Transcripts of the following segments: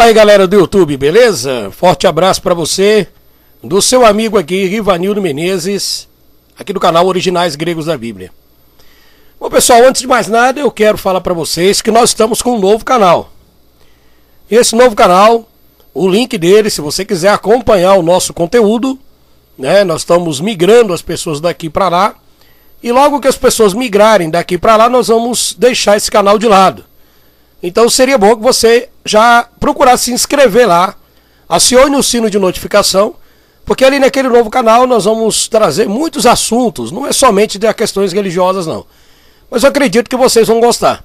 aí, galera do YouTube, beleza? Forte abraço pra você, do seu amigo aqui, Rivanildo Menezes, aqui do canal Originais Gregos da Bíblia. Bom, pessoal, antes de mais nada, eu quero falar pra vocês que nós estamos com um novo canal. E esse novo canal, o link dele, se você quiser acompanhar o nosso conteúdo, né? Nós estamos migrando as pessoas daqui pra lá. E logo que as pessoas migrarem daqui pra lá, nós vamos deixar esse canal de lado. Então seria bom que você já procurasse se inscrever lá, acione o sino de notificação, porque ali naquele novo canal nós vamos trazer muitos assuntos, não é somente de questões religiosas não, mas eu acredito que vocês vão gostar.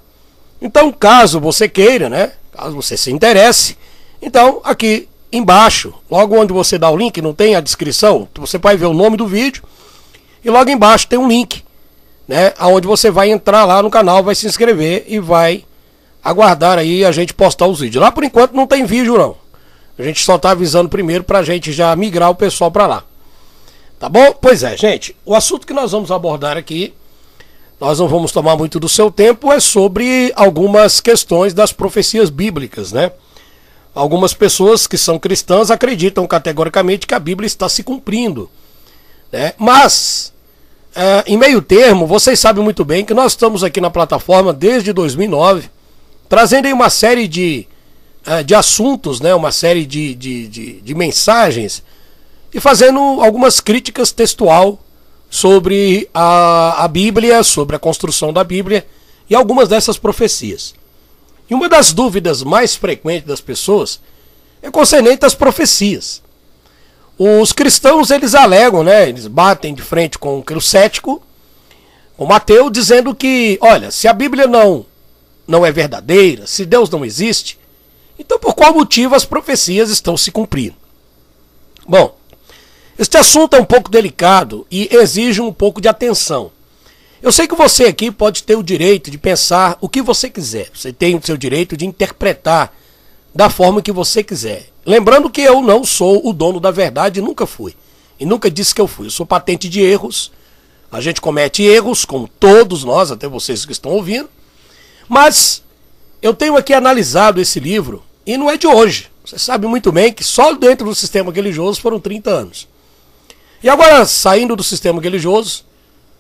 Então caso você queira, né, caso você se interesse, então aqui embaixo, logo onde você dá o link, não tem a descrição, você vai ver o nome do vídeo, e logo embaixo tem um link, né, onde você vai entrar lá no canal, vai se inscrever e vai aguardar aí a gente postar os vídeos. Lá por enquanto não tem vídeo não. A gente só tá avisando primeiro pra gente já migrar o pessoal pra lá. Tá bom? Pois é, gente. O assunto que nós vamos abordar aqui, nós não vamos tomar muito do seu tempo, é sobre algumas questões das profecias bíblicas, né? Algumas pessoas que são cristãs acreditam categoricamente que a Bíblia está se cumprindo, né? Mas, em meio termo, vocês sabem muito bem que nós estamos aqui na plataforma desde 2009, trazendo aí uma série de assuntos, né? Uma série de mensagens e fazendo algumas críticas textual sobre a Bíblia, sobre a construção da Bíblia e algumas dessas profecias. E uma das dúvidas mais frequentes das pessoas é concernente às profecias. Os cristãos, eles alegam, né? Eles batem de frente com o cético, com Mateus, dizendo que, olha, se a Bíblia não é verdadeira, se Deus não existe, então por qual motivo as profecias estão se cumprindo? Bom, este assunto é um pouco delicado e exige um pouco de atenção. Eu sei que você aqui pode ter o direito de pensar o que você quiser, você tem o seu direito de interpretar da forma que você quiser. Lembrando que eu não sou o dono da verdade, nunca fui, e nunca disse que eu fui. Eu sou patente de erros, a gente comete erros, como todos nós, até vocês que estão ouvindo. Mas eu tenho aqui analisado esse livro, e não é de hoje. Você sabe muito bem que só dentro do sistema religioso foram 30 anos. E agora, saindo do sistema religioso,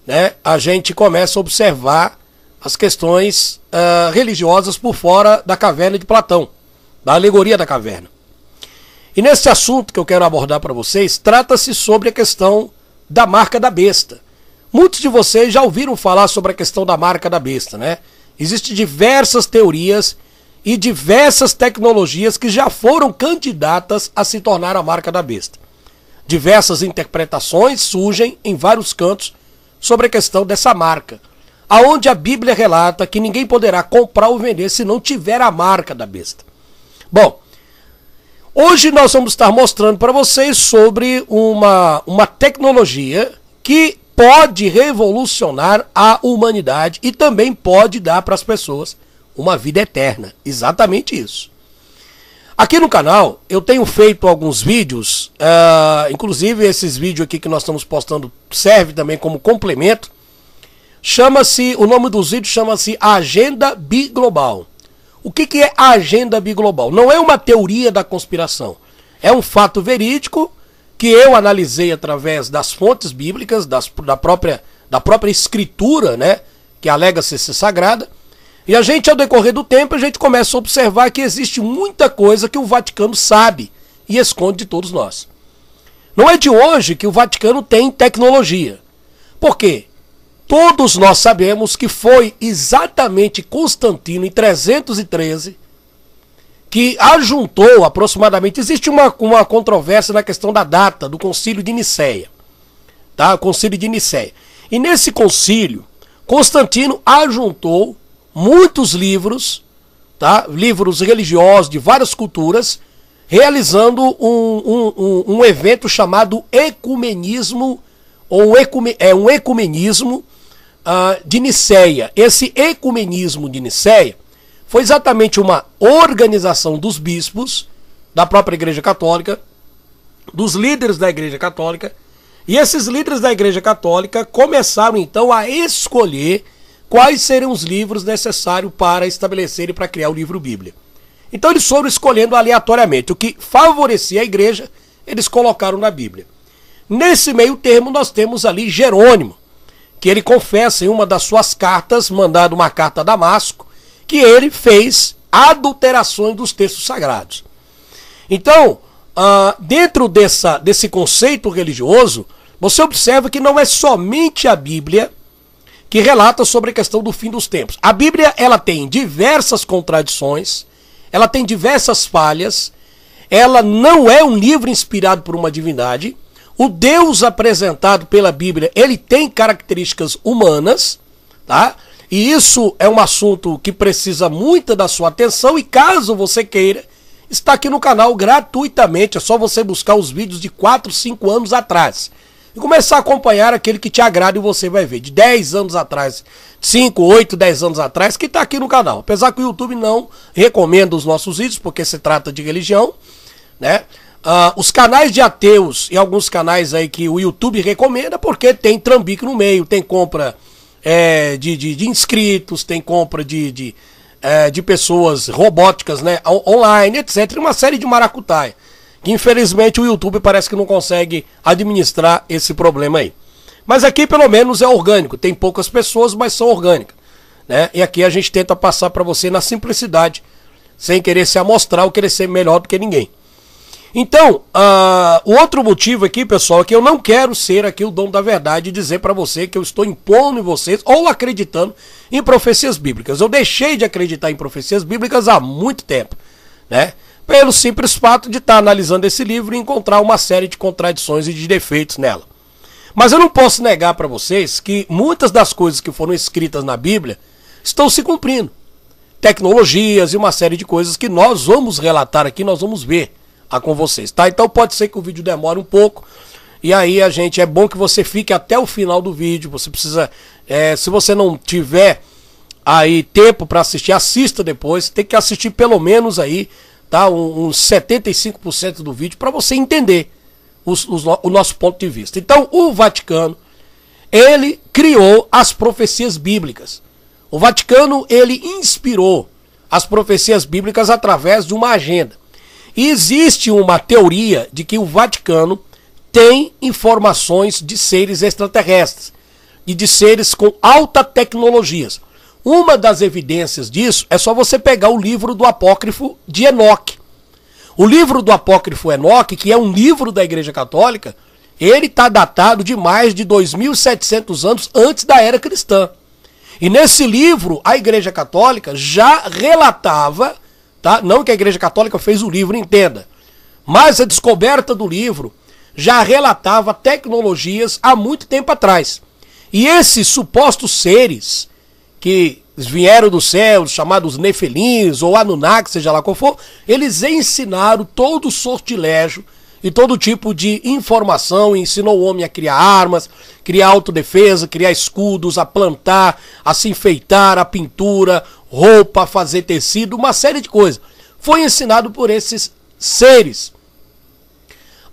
né, a gente começa a observar as questões religiosas por fora da caverna de Platão, da alegoria da caverna. E nesse assunto que eu quero abordar para vocês, trata-se sobre a questão da marca da besta. Muitos de vocês já ouviram falar sobre a questão da marca da besta, né? Existem diversas teorias e diversas tecnologias que já foram candidatas a se tornar a marca da besta. Diversas interpretações surgem em vários cantos sobre a questão dessa marca, aonde a Bíblia relata que ninguém poderá comprar ou vender se não tiver a marca da besta. Bom, hoje nós vamos estar mostrando para vocês sobre uma tecnologia que pode revolucionar a humanidade e também pode dar para as pessoas uma vida eterna. Exatamente isso. Aqui no canal eu tenho feito alguns vídeos, inclusive esses vídeos aqui que nós estamos postando serve também como complemento. O nome dos vídeos chama-se Agenda Biglobal. O que é a Agenda Biglobal? Não é uma teoria da conspiração, é um fato verídico que eu analisei através das fontes bíblicas, da própria escritura, né, que alega ser sagrada, e a gente, ao decorrer do tempo, a gente começa a observar que existe muita coisa que o Vaticano sabe e esconde de todos nós. Não é de hoje que o Vaticano tem tecnologia. Por quê? Todos nós sabemos que foi exatamente Constantino, em 313, que ajuntou aproximadamente, existe uma controvérsia na questão da data do concílio de Nicéia, tá? O concílio de Nicéia. E nesse concílio, Constantino ajuntou muitos livros, tá? Livros religiosos de várias culturas, realizando um evento chamado ecumenismo, ou um ecumenismo de Nicéia. Esse ecumenismo de Nicéia foi exatamente uma organização dos bispos, da própria Igreja Católica, dos líderes da Igreja Católica, e esses líderes da Igreja Católica começaram então a escolher quais seriam os livros necessários para estabelecer e para criar o livro Bíblia. Então eles foram escolhendo aleatoriamente. O que favorecia a igreja, eles colocaram na Bíblia. Nesse meio termo nós temos ali Jerônimo, que ele confessa em uma das suas cartas, mandado uma carta a Damasco, que ele fez adulterações dos textos sagrados. Então, dentro desse conceito religioso, você observa que não é somente a Bíblia que relata sobre a questão do fim dos tempos. A Bíblia, ela tem diversas contradições, ela tem diversas falhas, ela não é um livro inspirado por uma divindade. O Deus apresentado pela Bíblia, ele tem características humanas, tá? E isso é um assunto que precisa muito da sua atenção, e caso você queira, está aqui no canal gratuitamente, é só você buscar os vídeos de 4, 5 anos atrás e começar a acompanhar aquele que te agrada, e você vai ver, de 10 anos atrás, 5, 8, 10 anos atrás, que está aqui no canal. Apesar que o YouTube não recomenda os nossos vídeos, porque se trata de religião, né? Os canais de ateus e alguns canais aí que o YouTube recomenda, porque tem trambique no meio, tem compra de inscritos, tem compra de pessoas robóticas, né, online, etc. Uma série de maracutaia, que infelizmente o YouTube parece que não consegue administrar esse problema aí. Mas aqui pelo menos é orgânico, tem poucas pessoas, mas são orgânicas, né? E aqui a gente tenta passar para você na simplicidade, sem querer se amostrar ou querer ser melhor do que ninguém. Então, o outro motivo aqui, pessoal, é que eu não quero ser aqui o dono da verdade e dizer para você que eu estou impondo em vocês ou acreditando em profecias bíblicas. Eu deixei de acreditar em profecias bíblicas há muito tempo, né? Pelo simples fato de estar analisando esse livro e encontrar uma série de contradições e de defeitos nela. Mas eu não posso negar para vocês que muitas das coisas que foram escritas na Bíblia estão se cumprindo. Tecnologias e uma série de coisas que nós vamos relatar aqui, nós vamos ver com vocês, tá? Então pode ser que o vídeo demore um pouco, e aí é bom que você fique até o final do vídeo. Você precisa, se você não tiver aí tempo para assistir, assista depois. Tem que assistir pelo menos aí, tá? Uns 75% do vídeo para você entender o nosso ponto de vista. Então o Vaticano, ele criou as profecias bíblicas. O Vaticano, ele inspirou as profecias bíblicas através de uma agenda. E existe uma teoria de que o Vaticano tem informações de seres extraterrestres e de seres com alta tecnologias. Uma das evidências disso é só você pegar o livro do apócrifo de Enoque. O livro do apócrifo Enoque, que é um livro da Igreja Católica, ele está datado de mais de 2.700 anos antes da era cristã. E nesse livro, a Igreja Católica já relatava, tá? Não que a Igreja Católica fez o livro, entenda, mas a descoberta do livro já relatava tecnologias há muito tempo atrás. E esses supostos seres que vieram do céu, chamados Nefelins ou Anunnaki, seja lá qual for, eles ensinaram todo o sortilégio e todo tipo de informação, ensinou o homem a criar armas, criar autodefesa, criar escudos, a plantar, a se enfeitar, a pintura, roupa, fazer tecido, uma série de coisas. Foi ensinado por esses seres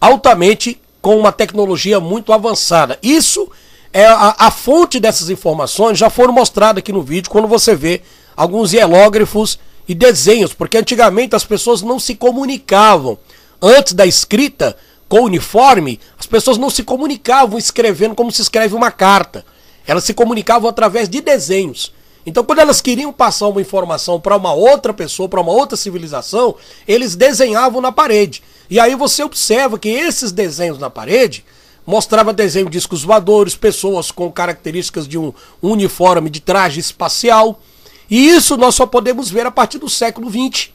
altamente com uma tecnologia muito avançada. Isso é a fonte dessas informações, já foram mostradas aqui no vídeo, quando você vê alguns hieróglifos e desenhos, porque antigamente as pessoas não se comunicavam. Antes da escrita com uniforme, as pessoas não se comunicavam escrevendo como se escreve uma carta. Elas se comunicavam através de desenhos. Então, quando elas queriam passar uma informação para uma outra pessoa, para uma outra civilização, eles desenhavam na parede. E aí você observa que esses desenhos na parede mostravam desenho de discos voadores, pessoas com características de um uniforme de traje espacial. E isso nós só podemos ver a partir do século XX,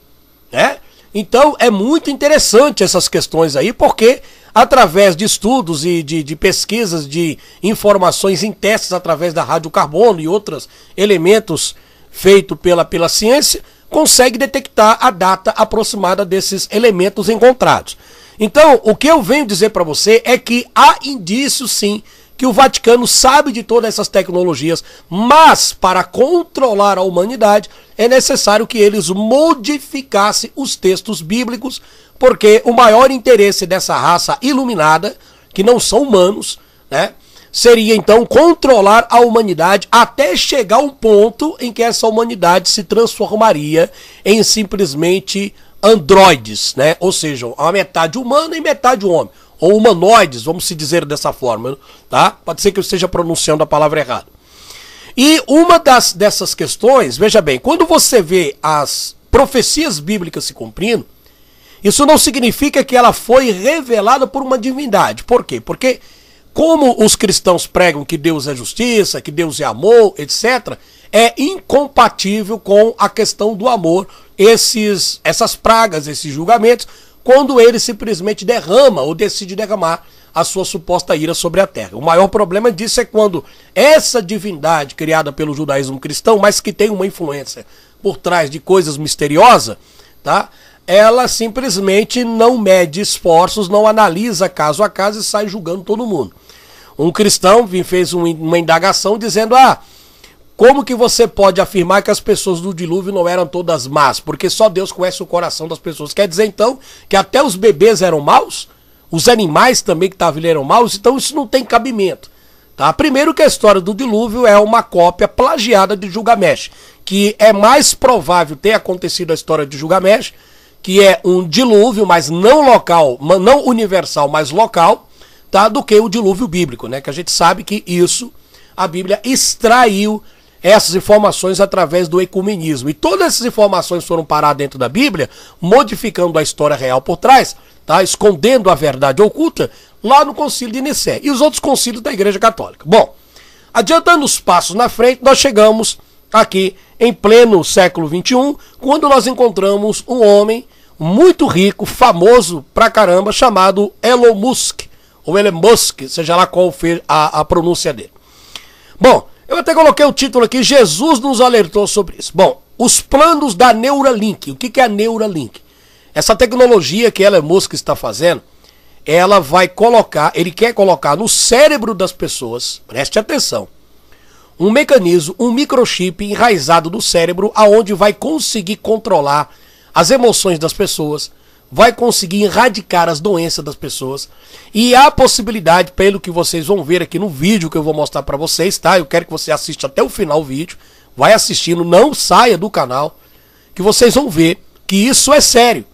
né? Então é muito interessante essas questões aí, porque através de estudos e de pesquisas, de informações em testes através da radiocarbono e outros elementos feitos pela ciência, consegue detectar a data aproximada desses elementos encontrados. Então, o que eu venho dizer para você é que há indícios sim que o Vaticano sabe de todas essas tecnologias, mas para controlar a humanidade é necessário que eles modificassem os textos bíblicos, porque o maior interesse dessa raça iluminada, que não são humanos, né, seria então controlar a humanidade até chegar a um ponto em que essa humanidade se transformaria em simplesmente androides, né? Ou seja, uma metade humana e metade homem, ou humanoides, vamos se dizer dessa forma, tá? Pode ser que eu esteja pronunciando a palavra errada. E uma dessas questões, veja bem, quando você vê as profecias bíblicas se cumprindo, isso não significa que ela foi revelada por uma divindade. Por quê? Porque como os cristãos pregam que Deus é justiça, que Deus é amor, etc., é incompatível com a questão do amor, essas pragas, esses julgamentos, quando ele simplesmente derrama ou decide derramar a sua suposta ira sobre a terra. O maior problema disso é quando essa divindade criada pelo judaísmo cristão, mas que tem uma influência por trás de coisas misteriosas, tá? Ela simplesmente não mede esforços, não analisa caso a caso e sai julgando todo mundo. Um cristão fez uma indagação dizendo, como que você pode afirmar que as pessoas do dilúvio não eram todas más? Porque só Deus conhece o coração das pessoas. Quer dizer então que até os bebês eram maus? Os animais também que estavam ali eram maus? Então isso não tem cabimento. Tá? Primeiro que a história do dilúvio é uma cópia plagiada de Gilgamesh, que é mais provável ter acontecido a história de Gilgamesh, que é um dilúvio, mas não local, não universal, mas local, tá? Do que o dilúvio bíblico, né? Que a gente sabe que isso, a Bíblia extraiu essas informações através do ecumenismo. E todas essas informações foram parar dentro da Bíblia, modificando a história real por trás, tá? Escondendo a verdade oculta, lá no Concílio de Nicéia e os outros concílios da Igreja Católica. Bom, adiantando os passos na frente, nós chegamos aqui em pleno século XXI, quando nós encontramos um homem muito rico, famoso pra caramba, chamado Elon Musk, ou Elon Musk, seja lá qual for a pronúncia dele. Bom, eu até coloquei o título aqui, Jesus nos alertou sobre isso. Bom, os planos da Neuralink. O que é a Neuralink? Essa tecnologia que Elon Musk está fazendo, ele quer colocar no cérebro das pessoas, preste atenção, um mecanismo, um microchip enraizado no cérebro, aonde vai conseguir controlar as emoções das pessoas, vai conseguir erradicar as doenças das pessoas, e há a possibilidade, pelo que vocês vão ver aqui no vídeo que eu vou mostrar para vocês, tá? Eu quero que você assista até o final do vídeo, vai assistindo, não saia do canal, que vocês vão ver que isso é sério.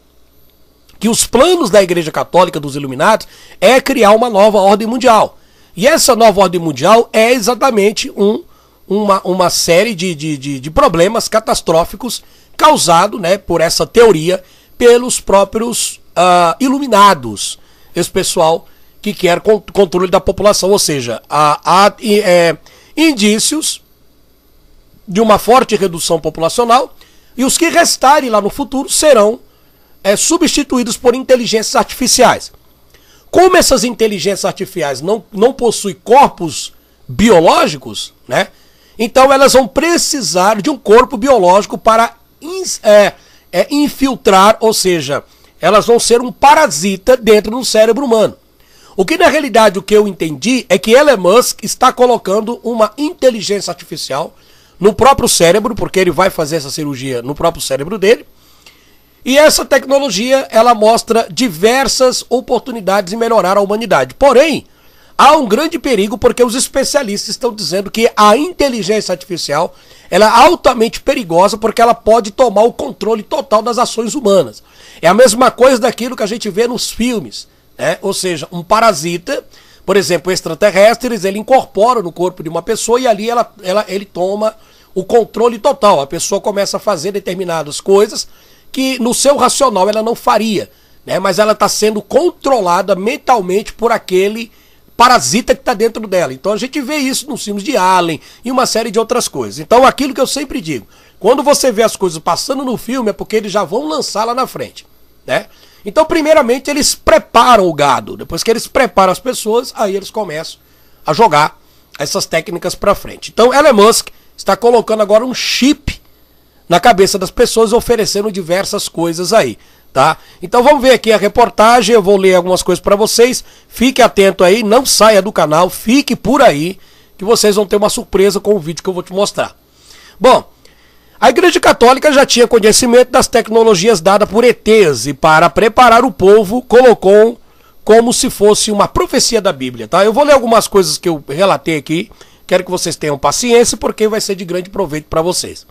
Que os planos da Igreja Católica, dos Iluminados, é criar uma nova ordem mundial. E essa nova ordem mundial é exatamente uma série de problemas catastróficos causados, né, por essa teoria, pelos próprios iluminados, esse pessoal que quer controle da população, ou seja, há indícios de uma forte redução populacional, e os que restarem lá no futuro serão substituídos por inteligências artificiais. Como essas inteligências artificiais não possuem corpos biológicos, né, então elas vão precisar de um corpo biológico para infiltrar, ou seja, elas vão ser um parasita dentro do cérebro humano. O que na realidade o que eu entendi é que Elon Musk está colocando uma inteligência artificial no próprio cérebro, porque ele vai fazer essa cirurgia no próprio cérebro dele. E essa tecnologia, ela mostra diversas oportunidades em melhorar a humanidade. Porém, há um grande perigo porque os especialistas estão dizendo que a inteligência artificial ela é altamente perigosa porque ela pode tomar o controle total das ações humanas. É a mesma coisa daquilo que a gente vê nos filmes, né? Ou seja, um parasita, por exemplo, extraterrestres, ele incorpora no corpo de uma pessoa e ali ele toma o controle total. A pessoa começa a fazer determinadas coisas que no seu racional ela não faria, né? Mas ela está sendo controlada mentalmente por aquele parasita que está dentro dela. Então a gente vê isso nos filmes de Alien e uma série de outras coisas. Então aquilo que eu sempre digo, quando você vê as coisas passando no filme é porque eles já vão lançar lá na frente, né? Então primeiramente eles preparam o gado, depois que eles preparam as pessoas, aí eles começam a jogar essas técnicas para frente. Então Elon Musk está colocando agora um chip na cabeça das pessoas, oferecendo diversas coisas aí, tá? Então vamos ver aqui a reportagem, eu vou ler algumas coisas para vocês, fique atento aí, não saia do canal, fique por aí, que vocês vão ter uma surpresa com o vídeo que eu vou te mostrar. Bom, a Igreja Católica já tinha conhecimento das tecnologias dadas por ETs e para preparar o povo colocou como se fosse uma profecia da Bíblia, tá? Eu vou ler algumas coisas que eu relatei aqui, quero que vocês tenham paciência, porque vai ser de grande proveito para vocês.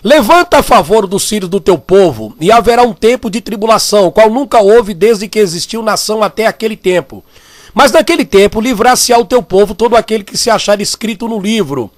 Levanta a favor dos filhos do teu povo, e haverá um tempo de tribulação, qual nunca houve desde que existiu nação até aquele tempo. Mas naquele tempo livrar-se-á o teu povo todo aquele que se achar escrito no livro.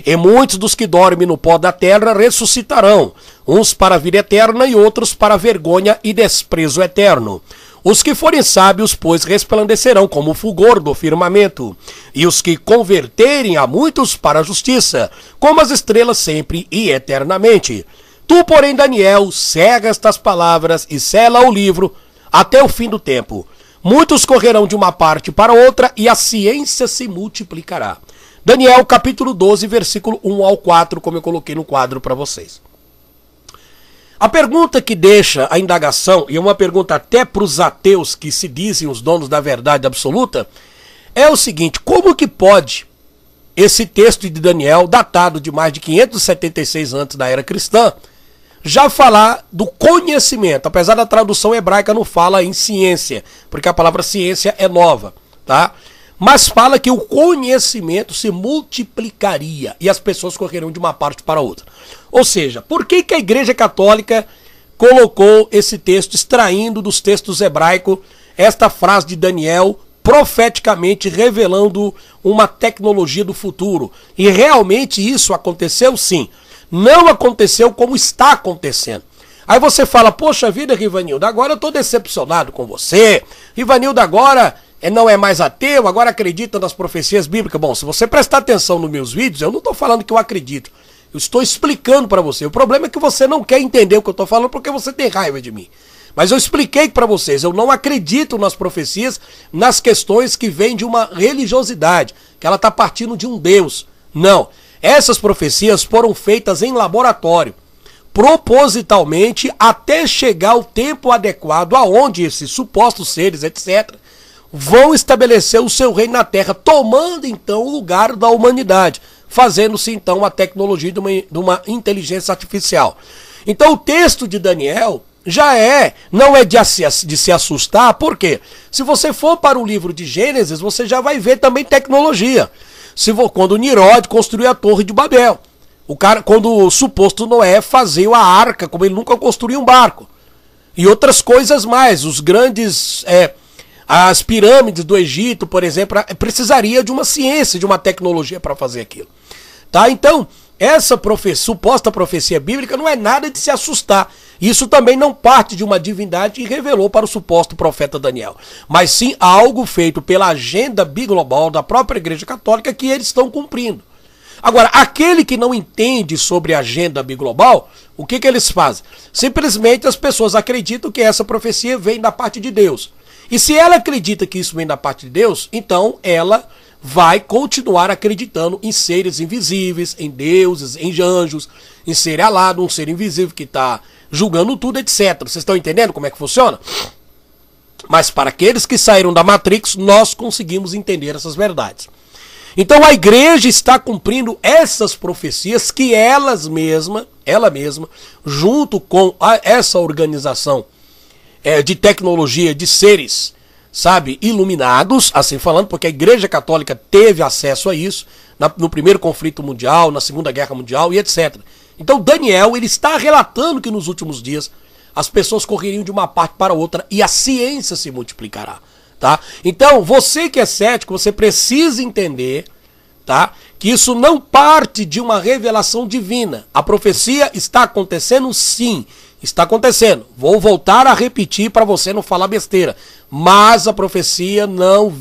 E muitos dos que dormem no pó da terra ressuscitarão, uns para a vida eterna e outros para a vergonha e desprezo eterno. Os que forem sábios, pois, resplandecerão como o fulgor do firmamento, e os que converterem a muitos para a justiça, como as estrelas sempre e eternamente. Tu, porém, Daniel, cega estas palavras e sela o livro até o fim do tempo. Muitos correrão de uma parte para outra e a ciência se multiplicará. Daniel, capítulo 12, versículo 1 ao 4, como eu coloquei no quadro para vocês. A pergunta que deixa a indagação, e é uma pergunta até para os ateus que se dizem os donos da verdade absoluta, é o seguinte: como que pode esse texto de Daniel, datado de mais de 576 antes da era cristã, já falar do conhecimento, apesar da tradução hebraica não fala em ciência, porque a palavra ciência é nova, tá? Mas fala que o conhecimento se multiplicaria e as pessoas correrão de uma parte para outra. Ou seja, por que a Igreja Católica colocou esse texto, extraindo dos textos hebraicos, esta frase de Daniel, profeticamente revelando uma tecnologia do futuro? E realmente isso aconteceu, sim. Não aconteceu como está acontecendo. Aí você fala: poxa vida, Rivanildo, agora eu estou decepcionado com você. Rivanildo agora não é mais ateu, agora acredita nas profecias bíblicas. Bom, se você prestar atenção nos meus vídeos, eu não estou falando que eu acredito. Eu estou explicando para você. O problema é que você não quer entender o que eu estou falando porque você tem raiva de mim. Mas eu expliquei para vocês, eu não acredito nas profecias, nas questões que vêm de uma religiosidade, que ela está partindo de um Deus. Não. Essas profecias foram feitas em laboratório, propositalmente, até chegar o tempo adequado aonde esses supostos seres, etc., vão estabelecer o seu reino na Terra, tomando então o lugar da humanidade, fazendo-se então a tecnologia de uma inteligência artificial. Então o texto de Daniel já não é de se assustar, porque se você for para o livro de Gênesis, você já vai ver também tecnologia. Quando Nimrod construiu a Torre de Babel, quando o suposto Noé fazia a arca, como ele nunca construiu um barco, e outras coisas mais, os grandes... as pirâmides do Egito, por exemplo, precisaria de uma ciência, de uma tecnologia para fazer aquilo. Tá? Então, essa suposta profecia bíblica não é nada de se assustar. Isso também não parte de uma divindade que revelou para o suposto profeta Daniel, mas sim algo feito pela agenda biglobal da própria Igreja Católica que eles estão cumprindo. Agora, aquele que não entende sobre a agenda biglobal, o que eles fazem? Simplesmente as pessoas acreditam que essa profecia vem da parte de Deus. E se ela acredita que isso vem da parte de Deus, então ela vai continuar acreditando em seres invisíveis, em deuses, em anjos, em ser alado, um ser invisível que está julgando tudo, etc. Vocês estão entendendo como é que funciona? Mas para aqueles que saíram da Matrix, nós conseguimos entender essas verdades. Então a igreja está cumprindo essas profecias que ela mesma, junto com essa organização de tecnologia, de seres, sabe, iluminados, assim falando, porque a Igreja Católica teve acesso a isso no primeiro conflito mundial, na Segunda Guerra Mundial e etc. Então Daniel, ele está relatando que nos últimos dias as pessoas correriam de uma parte para outra e a ciência se multiplicará, tá? Então, você que é cético, você precisa entender, tá, que isso não parte de uma revelação divina. A profecia está acontecendo, sim. Está acontecendo. Vou voltar a repetir para você não falar besteira. Mas a profecia não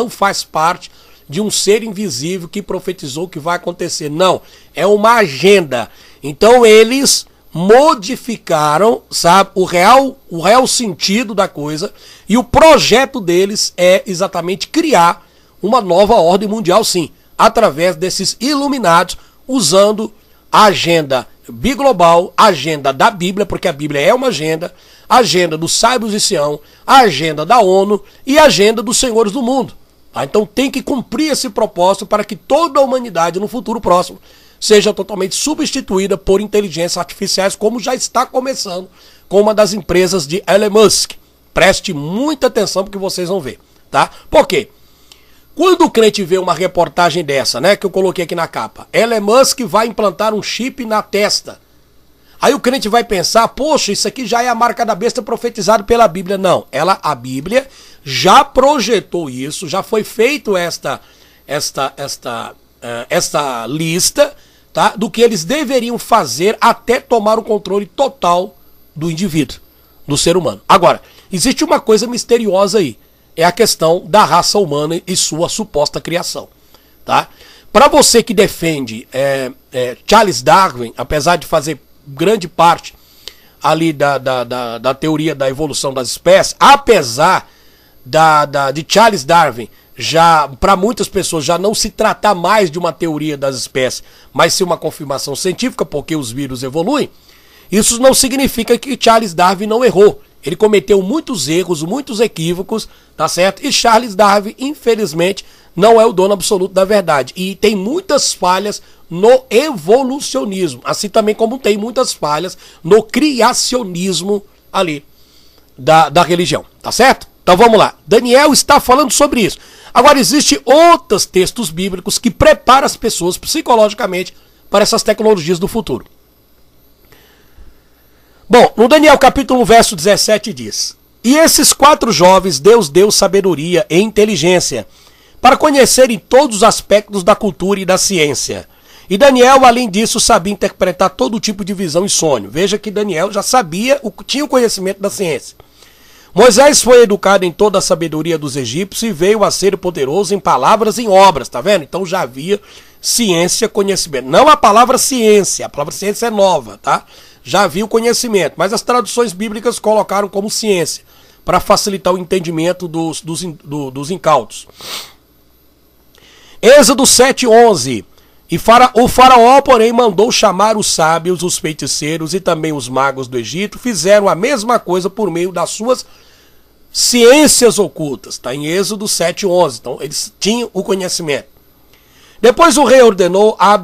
faz parte de um ser invisível que profetizou o que vai acontecer. Não, é uma agenda. Então eles modificaram, sabe, o real sentido da coisa, e o projeto deles é exatamente criar uma nova ordem mundial, sim, através desses iluminados, usando a agenda biglobal, a agenda da Bíblia, porque a Bíblia é uma agenda, a agenda dos sábios de Sião, a agenda da ONU e a agenda dos senhores do mundo. Tá? Então tem que cumprir esse propósito para que toda a humanidade no futuro próximo seja totalmente substituída por inteligências artificiais, como já está começando com uma das empresas de Elon Musk. Preste muita atenção porque vocês vão ver, tá? Por quê? Quando o crente vê uma reportagem dessa, né, que eu coloquei aqui na capa, Elon Musk vai implantar um chip na testa. Aí o crente vai pensar, poxa, isso aqui já é a marca da besta profetizado pela Bíblia. Não, a Bíblia já projetou isso, já foi feito esta lista, tá, do que eles deveriam fazer até tomar o controle total do indivíduo, do ser humano. Agora, existe uma coisa misteriosa aí, é a questão da raça humana e sua suposta criação, tá? Para você que defende Charles Darwin, apesar de fazer grande parte ali da teoria da evolução das espécies, apesar de Charles Darwin já, para muitas pessoas, já não se tratar mais de uma teoria das espécies, mas ser uma confirmação científica, porque os vírus evoluem, isso não significa que Charles Darwin não errou. Ele cometeu muitos erros, muitos equívocos, tá certo? E Charles Darwin, infelizmente, não é o dono absoluto da verdade. E tem muitas falhas no evolucionismo, assim também como tem muitas falhas no criacionismo ali da religião, tá certo? Então vamos lá. Daniel está falando sobre isso. Agora, existem outros textos bíblicos que preparam as pessoas psicologicamente para essas tecnologias do futuro. Bom, no Daniel capítulo 1, verso 17 diz: E esses 4 jovens Deus deu sabedoria e inteligência para conhecerem todos os aspectos da cultura e da ciência. E Daniel, além disso, sabia interpretar todo tipo de visão e sonho. Veja que Daniel já sabia, tinha o conhecimento da ciência. Moisés foi educado em toda a sabedoria dos egípcios e veio a ser poderoso em palavras e em obras, tá vendo? Então já havia ciência, conhecimento. Não a palavra ciência é nova, tá? Já havia o conhecimento, mas as traduções bíblicas colocaram como ciência, para facilitar o entendimento dos incautos. Êxodo 7:11. E o faraó, porém, mandou chamar os sábios, os feiticeiros e também os magos do Egito, fizeram a mesma coisa por meio das suas ciências ocultas. Está em Êxodo 7:11. Então, eles tinham o conhecimento. Depois o rei ordenou a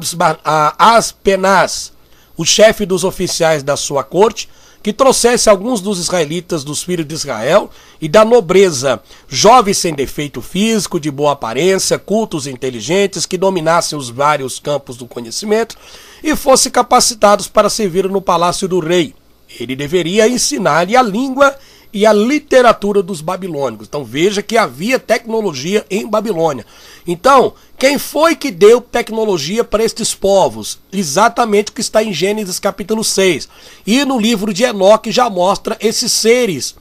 Aspenaz, o chefe dos oficiais da sua corte, que trouxesse alguns dos israelitas, dos filhos de Israel e da nobreza, jovens sem defeito físico, de boa aparência, cultos e inteligentes, que dominassem os vários campos do conhecimento e fossem capacitados para servir no palácio do rei. Ele deveria ensinar-lhe a língua e a literatura dos babilônicos. Então veja que havia tecnologia em Babilônia. Então, quem foi que deu tecnologia para estes povos? Exatamente o que está em Gênesis capítulo 6. E no livro de Enoque já mostra esses seres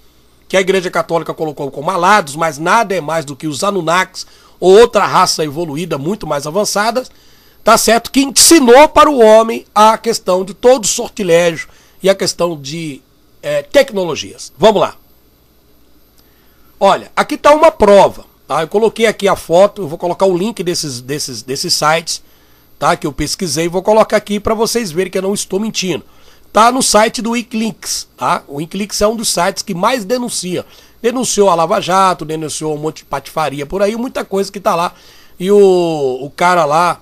que a Igreja Católica colocou como alados, mas nada é mais do que os Anunnakis ou outra raça evoluída muito mais avançada, tá certo? Que ensinou para o homem a questão de todo sortilégio e a questão de tecnologias. Vamos lá. Olha, aqui está uma prova, tá? Eu coloquei aqui a foto, eu vou colocar o link desses sites, tá? Que eu pesquisei, vou colocar aqui para vocês verem que eu não estou mentindo. Tá no site do Wikileaks, tá? O Wikileaks é um dos sites que mais denuncia. Denunciou a Lava Jato, denunciou um monte de patifaria por aí, muita coisa que tá lá. E o cara lá,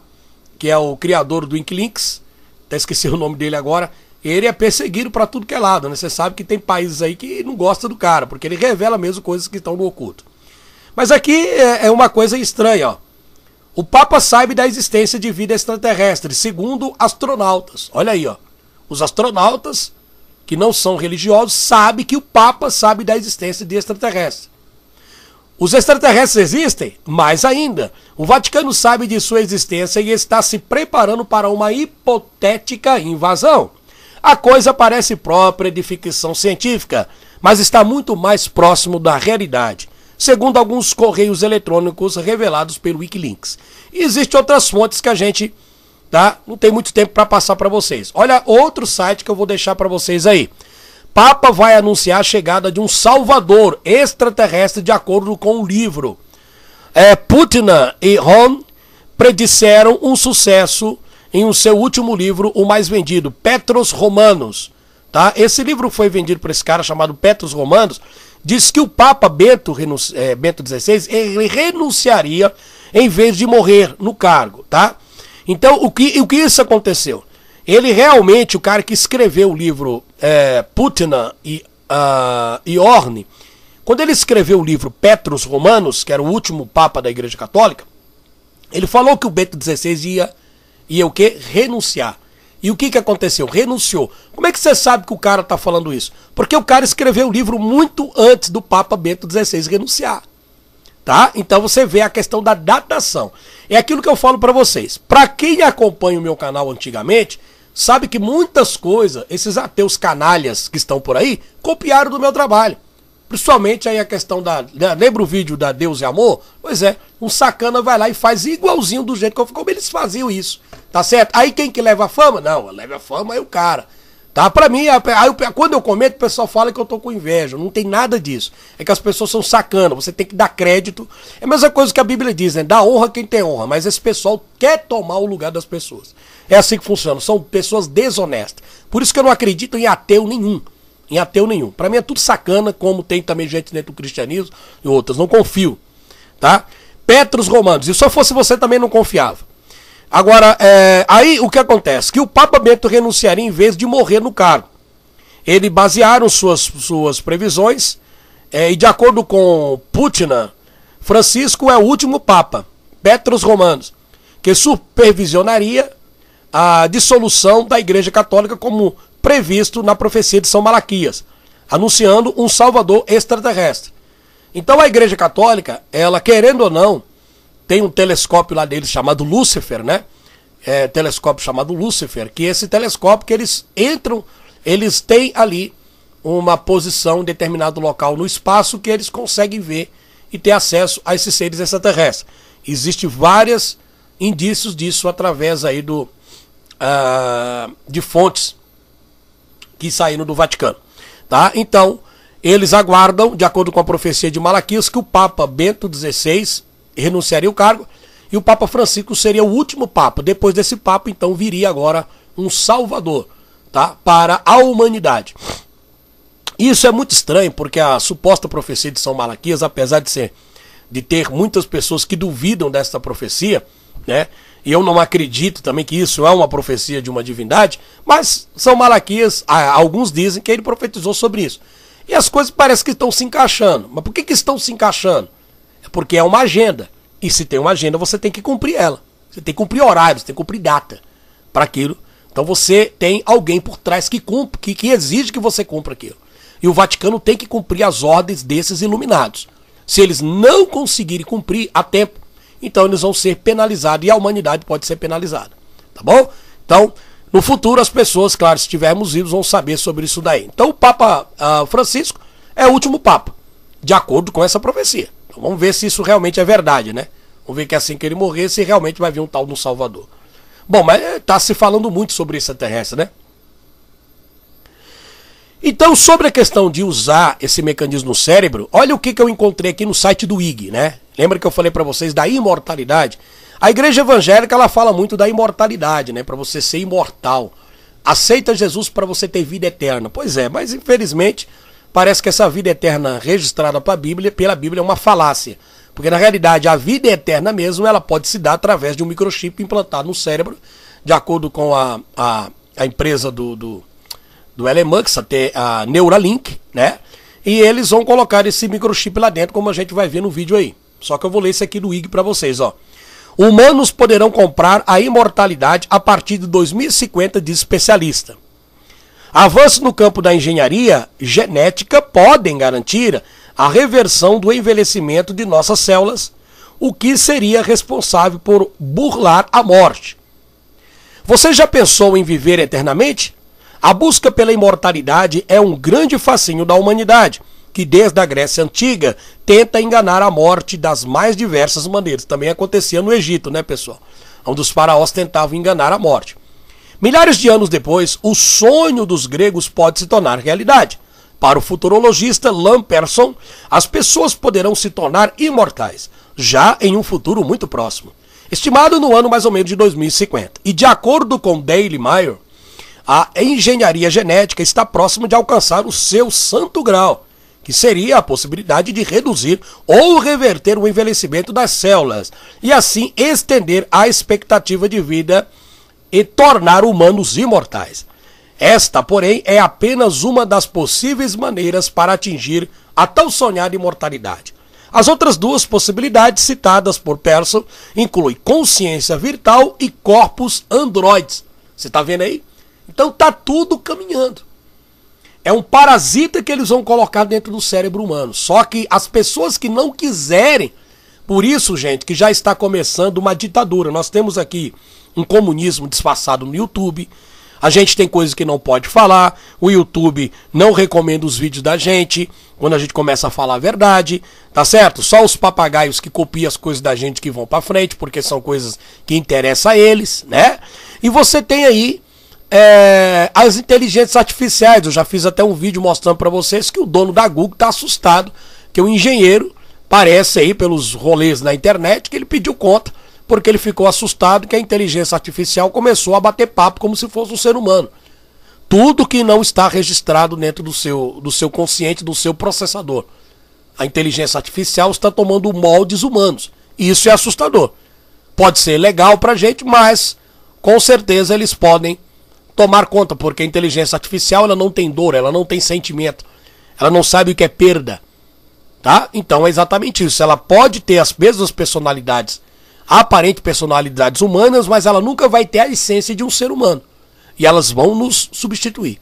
que é o criador do Wikileaks, até esqueci o nome dele agora, ele é perseguido para tudo que é lado, né? Você sabe que tem países aí que não gostam do cara, porque ele revela mesmo coisas que estão no oculto. Mas aqui é uma coisa estranha, ó. O Papa sabe da existência de vida extraterrestre, segundo astronautas. Olha aí, ó. Os astronautas, que não são religiosos, sabem que o Papa sabe da existência de extraterrestres. Os extraterrestres existem? Mais ainda. O Vaticano sabe de sua existência e está se preparando para uma hipotética invasão. A coisa parece própria de ficção científica, mas está muito mais próximo da realidade, segundo alguns correios eletrônicos revelados pelo Wikileaks. E existem outras fontes que a gente não tem muito tempo para passar para vocês. Olha outro site que eu vou deixar para vocês aí. Papa vai anunciar a chegada de um salvador extraterrestre de acordo com o livro. Putin e Ron predisseram um sucesso em um seu último livro, o mais vendido, Petros Romanos. Tá? Esse livro foi vendido por esse cara chamado Petros Romanos. Diz que o Papa Bento XVI ele renunciaria em vez de morrer no cargo. Tá? Então, o que isso aconteceu? Ele realmente, o cara que escreveu o livro Putin e Orne, Quando ele escreveu o livro Petrus Romanos, que era o último papa da Igreja Católica, ele falou que o Bento XVI ia o quê? Renunciar. E o que aconteceu? Renunciou. Como é que você sabe que o cara está falando isso? Porque o cara escreveu o livro muito antes do Papa Bento XVI renunciar. Tá? Então você vê a questão da datação. É aquilo que eu falo para vocês. Para quem acompanha o meu canal antigamente, sabe que muitas coisas, esses ateus canalhas que estão por aí, copiaram do meu trabalho. Principalmente aí a questão lembra o vídeo da Deus e Amor? Pois é, um sacana vai lá e faz igualzinho do jeito que eu fico. Como eles faziam isso, tá certo? Aí quem que leva a fama? Não, leva a fama é o cara. Tá? Pra mim, quando eu comento, o pessoal fala que eu tô com inveja. Não tem nada disso. É que as pessoas são sacanas, você tem que dar crédito. É a mesma coisa que a Bíblia diz, né? Dá honra quem tem honra, mas esse pessoal quer tomar o lugar das pessoas. É assim que funciona, são pessoas desonestas. Por isso que eu não acredito em ateu nenhum. Em ateu nenhum. Pra mim é tudo sacana, como tem também gente dentro do cristianismo e outras. Não confio. Tá? Petrus Romanos. E se eu fosse você também não confiava. Agora, aí o que acontece? Que o Papa Bento renunciaria em vez de morrer no cargo. Ele basearam suas previsões e de acordo com Putina, Francisco é o último Papa, Petrus Romanos, que supervisionaria a dissolução da Igreja Católica como previsto na profecia de São Malaquias, anunciando um salvador extraterrestre. Então a Igreja Católica, ela querendo ou não, tem um telescópio lá deles chamado Lúcifer, né? Telescópio chamado Lúcifer, que esse telescópio que eles entram, eles têm ali uma posição em determinado local no espaço que eles conseguem ver e ter acesso a esses seres extraterrestres. Existem vários indícios disso através aí de fontes que saíram do Vaticano. Tá? Então, eles aguardam, de acordo com a profecia de Malaquias, que o Papa Bento XVI renunciaria ao cargo e o Papa Francisco seria o último Papa. Depois desse Papa, então, viria agora um Salvador, tá? Para a humanidade. Isso é muito estranho, porque a suposta profecia de São Malaquias, apesar de ter muitas pessoas que duvidam dessa profecia, né? E eu não acredito também que isso é uma profecia de uma divindade, mas São Malaquias, alguns dizem que ele profetizou sobre isso. E as coisas parecem que estão se encaixando. Mas por que estão se encaixando? É porque é uma agenda. E se tem uma agenda, você tem que cumprir ela. Você tem que cumprir horário, você tem que cumprir data para aquilo. Então você tem alguém por trás que cumpre, que exige que você cumpra aquilo. E o Vaticano tem que cumprir as ordens desses iluminados. Se eles não conseguirem cumprir a tempo, então eles vão ser penalizados e a humanidade pode ser penalizada. Tá bom? Então, no futuro as pessoas, claro, se estivermos vivos, vão saber sobre isso daí. Então o Papa Francisco é o último Papa, de acordo com essa profecia. Então, vamos ver se isso realmente é verdade, né? Vamos ver que assim que ele morrer, se realmente vai vir um tal no Salvador. Bom, mas está se falando muito sobre extraterrestre, né? Então, sobre a questão de usar esse mecanismo no cérebro, olha o que eu encontrei aqui no site do IG, né? Lembra que eu falei para vocês da imortalidade? A igreja evangélica, ela fala muito da imortalidade, né? Para você ser imortal. Aceita Jesus para você ter vida eterna. Pois é, mas infelizmente parece que essa vida eterna registrada pela Bíblia é uma falácia. Porque na realidade a vida eterna mesmo, ela pode se dar através de um microchip implantado no cérebro, de acordo com a empresa do Elon Musk, até a Neuralink, né? E eles vão colocar esse microchip lá dentro, como a gente vai ver no vídeo aí. Só que eu vou ler isso aqui do IG para vocês, ó. Humanos poderão comprar a imortalidade a partir de 2050, diz especialista. Avanços no campo da engenharia genética podem garantir a reversão do envelhecimento de nossas células, o que seria responsável por burlar a morte. Você já pensou em viver eternamente? A busca pela imortalidade é um grande fascínio da humanidade, que desde a Grécia Antiga tenta enganar a morte das mais diversas maneiras. Também acontecia no Egito, né, pessoal? Onde os faraós tentavam enganar a morte. Milhares de anos depois, o sonho dos gregos pode se tornar realidade. Para o futurologista Lamperson, as pessoas poderão se tornar imortais, já em um futuro muito próximo, estimado no ano mais ou menos de 2050. E de acordo com Daily Mail, a engenharia genética está próxima de alcançar o seu santo grau, que seria a possibilidade de reduzir ou reverter o envelhecimento das células e assim estender a expectativa de vida e tornar humanos imortais. Esta, porém, é apenas uma das possíveis maneiras para atingir a tão sonhada imortalidade. As outras duas possibilidades citadas por Pearson incluem consciência virtual e corpos androides. Você está vendo aí? Então tá tudo caminhando. É um parasita que eles vão colocar dentro do cérebro humano. Só que as pessoas que não quiserem, por isso, gente, que já está começando uma ditadura. Nós temos aqui um comunismo disfarçado no YouTube. A gente tem coisas que não pode falar. O YouTube não recomenda os vídeos da gente quando a gente começa a falar a verdade, tá certo? Só os papagaios que copiam as coisas da gente que vão pra frente, porque são coisas que interessam a eles, né? E você tem aí as inteligências artificiais. Eu já fiz até um vídeo mostrando pra vocês que o dono da Google tá assustado, que o engenheiro parece aí pelos rolês na internet que ele pediu conta, porque ele ficou assustado que a inteligência artificial começou a bater papo como se fosse um ser humano. Tudo que não está registrado dentro do seu consciente, do seu processador. A inteligência artificial está tomando moldes humanos. E isso é assustador. Pode ser legal pra gente, mas com certeza eles podem tomar conta, porque a inteligência artificial ela não tem dor, ela não tem sentimento. Ela não sabe o que é perda. Tá? Então é exatamente isso. Ela pode ter as mesmas personalidades, aparentes personalidades humanas, mas ela nunca vai ter a essência de um ser humano. E elas vão nos substituir.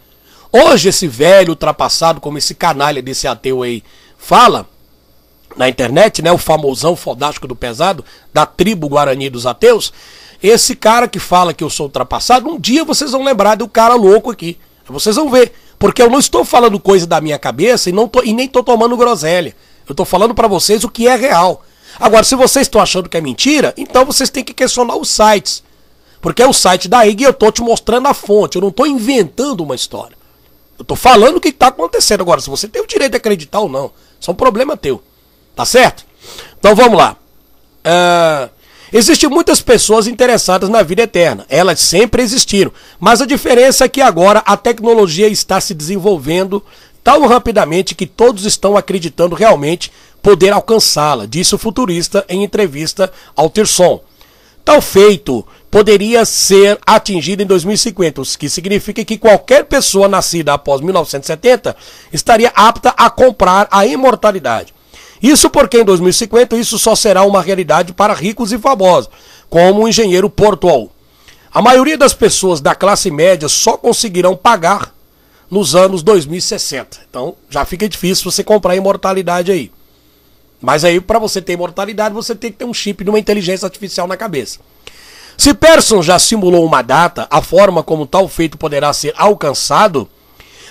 Hoje esse velho ultrapassado, como esse canalha desse ateu aí fala na internet, né, o famosão fodástico do pesado, da tribo Guarani dos ateus, esse cara que fala que eu sou ultrapassado, um dia vocês vão lembrar do cara louco aqui. Vocês vão ver. Porque eu não estou falando coisa da minha cabeça e nem estou tomando groselha. Eu estou falando para vocês o que é real. Agora, se vocês estão achando que é mentira, então vocês têm que questionar os sites. Porque é o site da IG e eu estou te mostrando a fonte. Eu não estou inventando uma história. Eu estou falando o que está acontecendo. Agora, se você tem o direito de acreditar ou não, isso é um problema teu. Tá certo? Então vamos lá. Existem muitas pessoas interessadas na vida eterna. Elas sempre existiram. Mas a diferença é que agora a tecnologia está se desenvolvendo tão rapidamente que todos estão acreditando realmente poder alcançá-la, disse o futurista em entrevista ao Tirson. Tal feito poderia ser atingido em 2050, o que significa que qualquer pessoa nascida após 1970 estaria apta a comprar a imortalidade. Isso porque em 2050 isso só será uma realidade para ricos e famosos, como o engenheiro Portual. A maioria das pessoas da classe média só conseguirão pagar nos anos 2060. Então já fica difícil você comprar a imortalidade aí. Mas aí para você ter imortalidade você tem que ter um chip de uma inteligência artificial na cabeça. Se Pearson já simulou uma data, a forma como tal feito poderá ser alcançado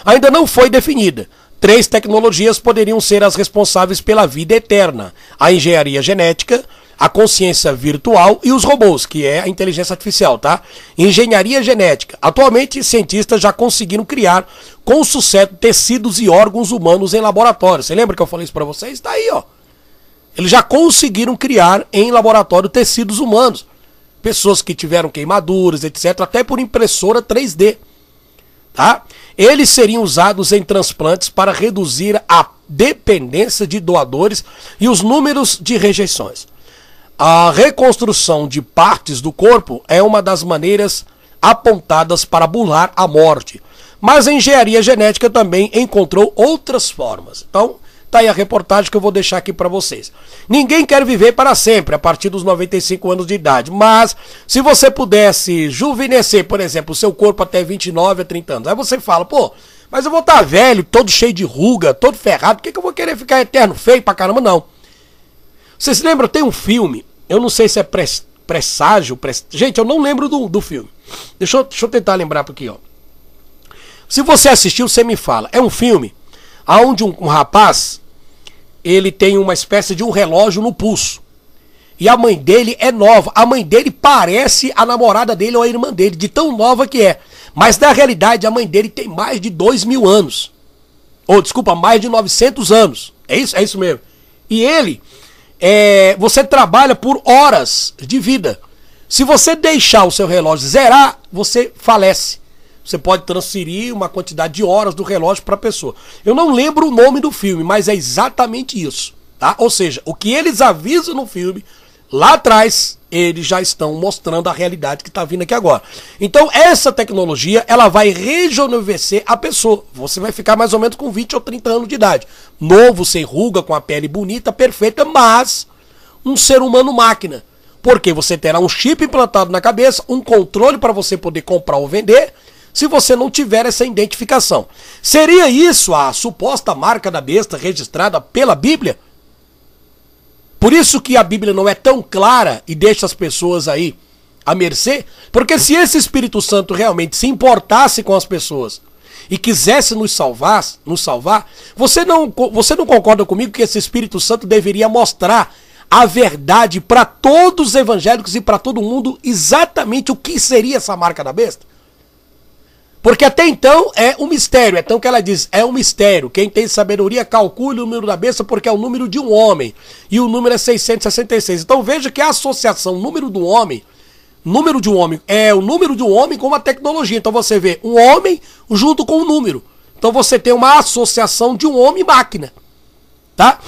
ainda não foi definida. 3 tecnologias poderiam ser as responsáveis pela vida eterna: a engenharia genética, a consciência virtual e os robôs, que é a inteligência artificial, tá? Engenharia genética. Atualmente, cientistas já conseguiram criar com sucesso tecidos e órgãos humanos em laboratório. Você lembra que eu falei isso para vocês? Tá aí, ó. Eles já conseguiram criar em laboratório tecidos humanos. Pessoas que tiveram queimaduras, etc., até por impressora 3D. Tá? Eles seriam usados em transplantes para reduzir a dependência de doadores e os números de rejeições. A reconstrução de partes do corpo é uma das maneiras apontadas para burlar a morte. Mas a engenharia genética também encontrou outras formas. Então, tá aí a reportagem que eu vou deixar aqui para vocês. Ninguém quer viver para sempre, a partir dos 95 anos de idade. Mas, se você pudesse juvenescer, por exemplo, o seu corpo até 29 a 30 anos, aí você fala, pô, mas eu vou estar velho, todo cheio de ruga, todo ferrado, por que eu vou querer ficar eterno, feio pra caramba? Não. Vocês se lembram, tem um filme, eu não sei se é Presságio, gente, eu não lembro do filme. Deixa eu tentar lembrar por aqui, ó. Se você assistiu, você me fala. É um filme onde um rapaz, ele tem uma espécie de um relógio no pulso. E a mãe dele é nova. A mãe dele parece a namorada dele ou a irmã dele, de tão nova que é. Mas na realidade a mãe dele tem mais de 2.000 anos. Ou, desculpa, mais de 900 anos. É isso mesmo. E ele, você trabalha por horas de vida. Se você deixar o seu relógio zerar, você falece. Você pode transferir uma quantidade de horas do relógio para a pessoa. Eu não lembro o nome do filme, mas é exatamente isso. Tá? Ou seja, o que eles avisam no filme Lá atrás, eles já estão mostrando a realidade que está vindo aqui agora. Então, essa tecnologia, ela vai rejuvenescer a pessoa. Você vai ficar mais ou menos com 20 ou 30 anos de idade. Novo, sem ruga, com a pele bonita, perfeita, mas um ser humano máquina. Porque você terá um chip implantado na cabeça, um controle para você poder comprar ou vender, se você não tiver essa identificação. Seria isso a suposta marca da besta registrada pela Bíblia? Por isso que a Bíblia não é tão clara e deixa as pessoas aí à mercê, porque se esse Espírito Santo realmente se importasse com as pessoas e quisesse nos salvar, você não concorda comigo que esse Espírito Santo deveria mostrar a verdade para todos os evangélicos e para todo mundo exatamente o que seria essa marca da besta? Porque até então é um mistério, é então que ela diz, é um mistério. Quem tem sabedoria calcule o número da besta porque é o número de um homem. E o número é 666. Então veja que a associação número de um homem é o número de um homem com uma tecnologia. Então você vê um homem junto com um número. Então você tem uma associação de um homem e máquina. Tá?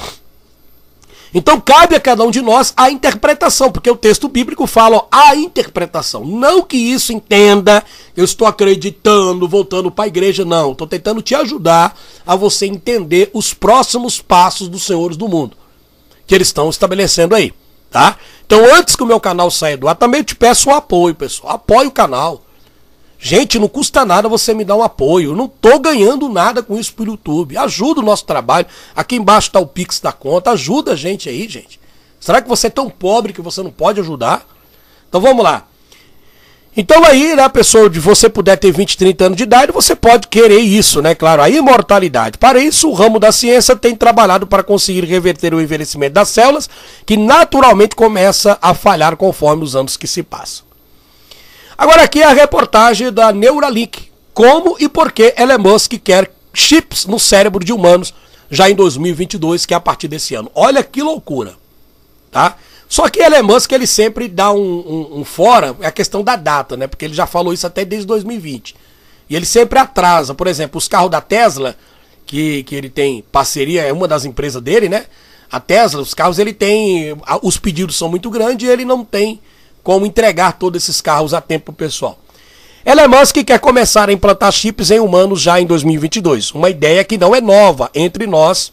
Então cabe a cada um de nós a interpretação, porque o texto bíblico fala, ó, a interpretação. Não que isso entenda, eu estou acreditando, voltando para a igreja, não. Estou tentando te ajudar a você entender os próximos passos dos senhores do mundo, que eles estão estabelecendo aí, tá? Então antes que o meu canal saia do ar, também eu te peço um apoio, pessoal. Apoie o canal. Gente, não custa nada você me dar um apoio. Eu não tô ganhando nada com isso pelo YouTube. Ajuda o nosso trabalho. Aqui embaixo está o Pix da conta. Ajuda a gente aí, gente. Será que você é tão pobre que você não pode ajudar? Então vamos lá. Então aí, né, pessoa, de você puder ter 20, 30 anos de idade, você pode querer isso, né? Claro, a imortalidade. Para isso, o ramo da ciência tem trabalhado para conseguir reverter o envelhecimento das células, que naturalmente começa a falhar conforme os anos que se passam. Agora aqui é a reportagem da Neuralink. Como e por que Elon Musk quer chips no cérebro de humanos já em 2022, que é a partir desse ano. Olha que loucura, tá? Só que Elon Musk, ele sempre dá um fora, é a questão da data, né? Porque ele já falou isso até desde 2020. E ele sempre atrasa. Por exemplo, os carros da Tesla, que ele tem parceria, é uma das empresas dele, né? A Tesla, os carros, ele tem... Os pedidos são muito grandes e ele não tem como entregar todos esses carros a tempo pro pessoal. Elon Musk quer começar a implantar chips em humanos já em 2022. Uma ideia que não é nova entre nós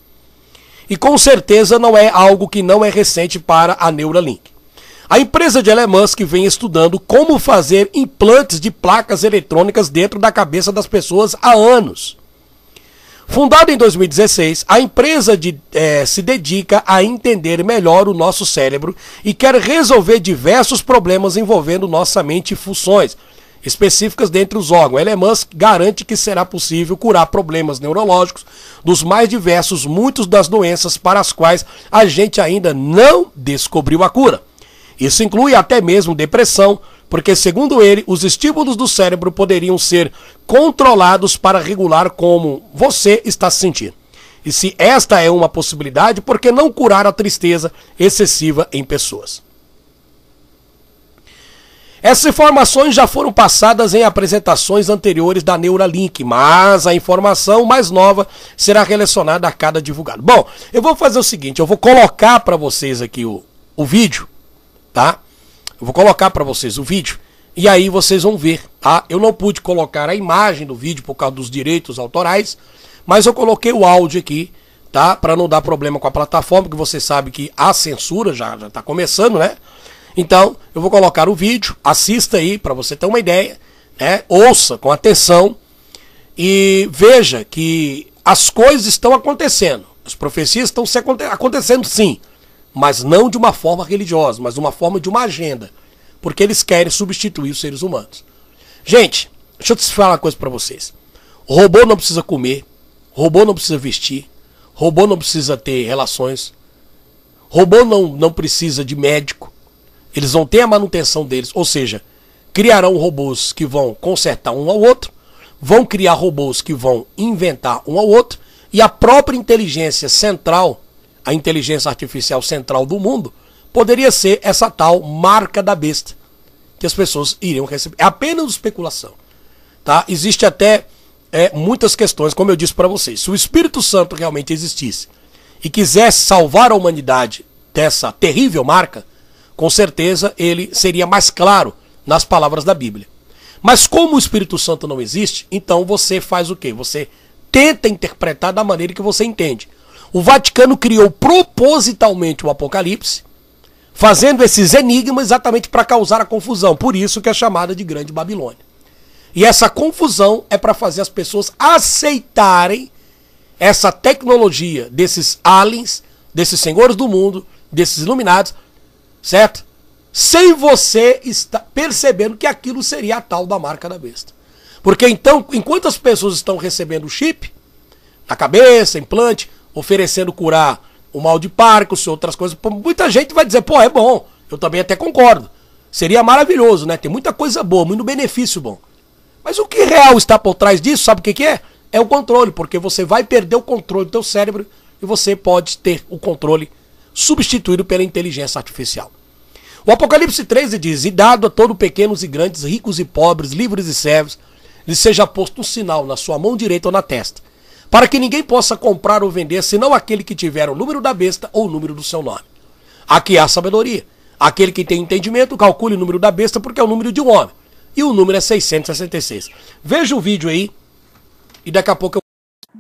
e com certeza não é algo que não é recente para a Neuralink. A empresa de Elon Musk vem estudando como fazer implantes de placas eletrônicas dentro da cabeça das pessoas há anos. Fundada em 2016, a empresa se dedica a entender melhor o nosso cérebro e quer resolver diversos problemas envolvendo nossa mente e funções específicas dentre os órgãos. Elon Musk garante que será possível curar problemas neurológicos dos mais diversos, muitas das doenças para as quais a gente ainda não descobriu a cura. Isso inclui até mesmo depressão, porque, segundo ele, os estímulos do cérebro poderiam ser controlados para regular como você está se sentindo. E se esta é uma possibilidade, por que não curar a tristeza excessiva em pessoas? Essas informações já foram passadas em apresentações anteriores da Neuralink, mas a informação mais nova será relacionada a cada divulgado. Bom, eu vou fazer o seguinte, eu vou colocar para vocês aqui o vídeo, tá? Eu vou colocar para vocês o vídeo e aí vocês vão ver, tá? Eu não pude colocar a imagem do vídeo por causa dos direitos autorais, mas eu coloquei o áudio aqui, tá? Para não dar problema com a plataforma, que você sabe que a censura já tá começando, né? Então, eu vou colocar o vídeo, assista aí para você ter uma ideia, né? Ouça com atenção e veja que as coisas estão acontecendo. As profecias estão acontecendo sim, mas não de uma forma religiosa, mas de uma forma de uma agenda, porque eles querem substituir os seres humanos. Gente, deixa eu te falar uma coisa para vocês. O robô não precisa comer, robô não precisa vestir, robô não precisa ter relações, robô não precisa de médico. Eles vão ter a manutenção deles, ou seja, criarão robôs que vão consertar um ao outro, vão criar robôs que vão inventar um ao outro, e a própria inteligência central, a inteligência artificial central do mundo, poderia ser essa tal marca da besta, que as pessoas iriam receber. É apenas especulação, tá? Existe até muitas questões, como eu disse para vocês. Se o Espírito Santo realmente existisse e quisesse salvar a humanidade dessa terrível marca, com certeza ele seria mais claro nas palavras da Bíblia. Mas como o Espírito Santo não existe, então você faz o quê? Você tenta interpretar da maneira que você entende. O Vaticano criou propositalmente o Apocalipse, fazendo esses enigmas exatamente para causar a confusão. Por isso que é chamada de Grande Babilônia. E essa confusão é para fazer as pessoas aceitarem essa tecnologia desses aliens, desses senhores do mundo, desses iluminados, certo? Sem você estar percebendo que aquilo seria a tal da marca da besta. Porque então, enquanto as pessoas estão recebendo o chip na cabeça, implante, oferecendo curar o mal de Parkinson, outras coisas, muita gente vai dizer, pô, é bom, eu também até concordo. Seria maravilhoso, né? Tem muita coisa boa, muito benefício bom. Mas o que real está por trás disso, sabe o que é? É o controle, porque você vai perder o controle do teu cérebro e você pode ter o controle substituído pela inteligência artificial. O Apocalipse 13 diz, e dado a todo pequenos e grandes, ricos e pobres, livres e servos, lhe seja posto um sinal na sua mão direita ou na testa, para que ninguém possa comprar ou vender, senão aquele que tiver o número da besta ou o número do seu nome. Aqui há sabedoria. Aquele que tem entendimento, calcule o número da besta, porque é o número de um homem. E o número é 666. Veja o vídeo aí, e daqui a pouco eu...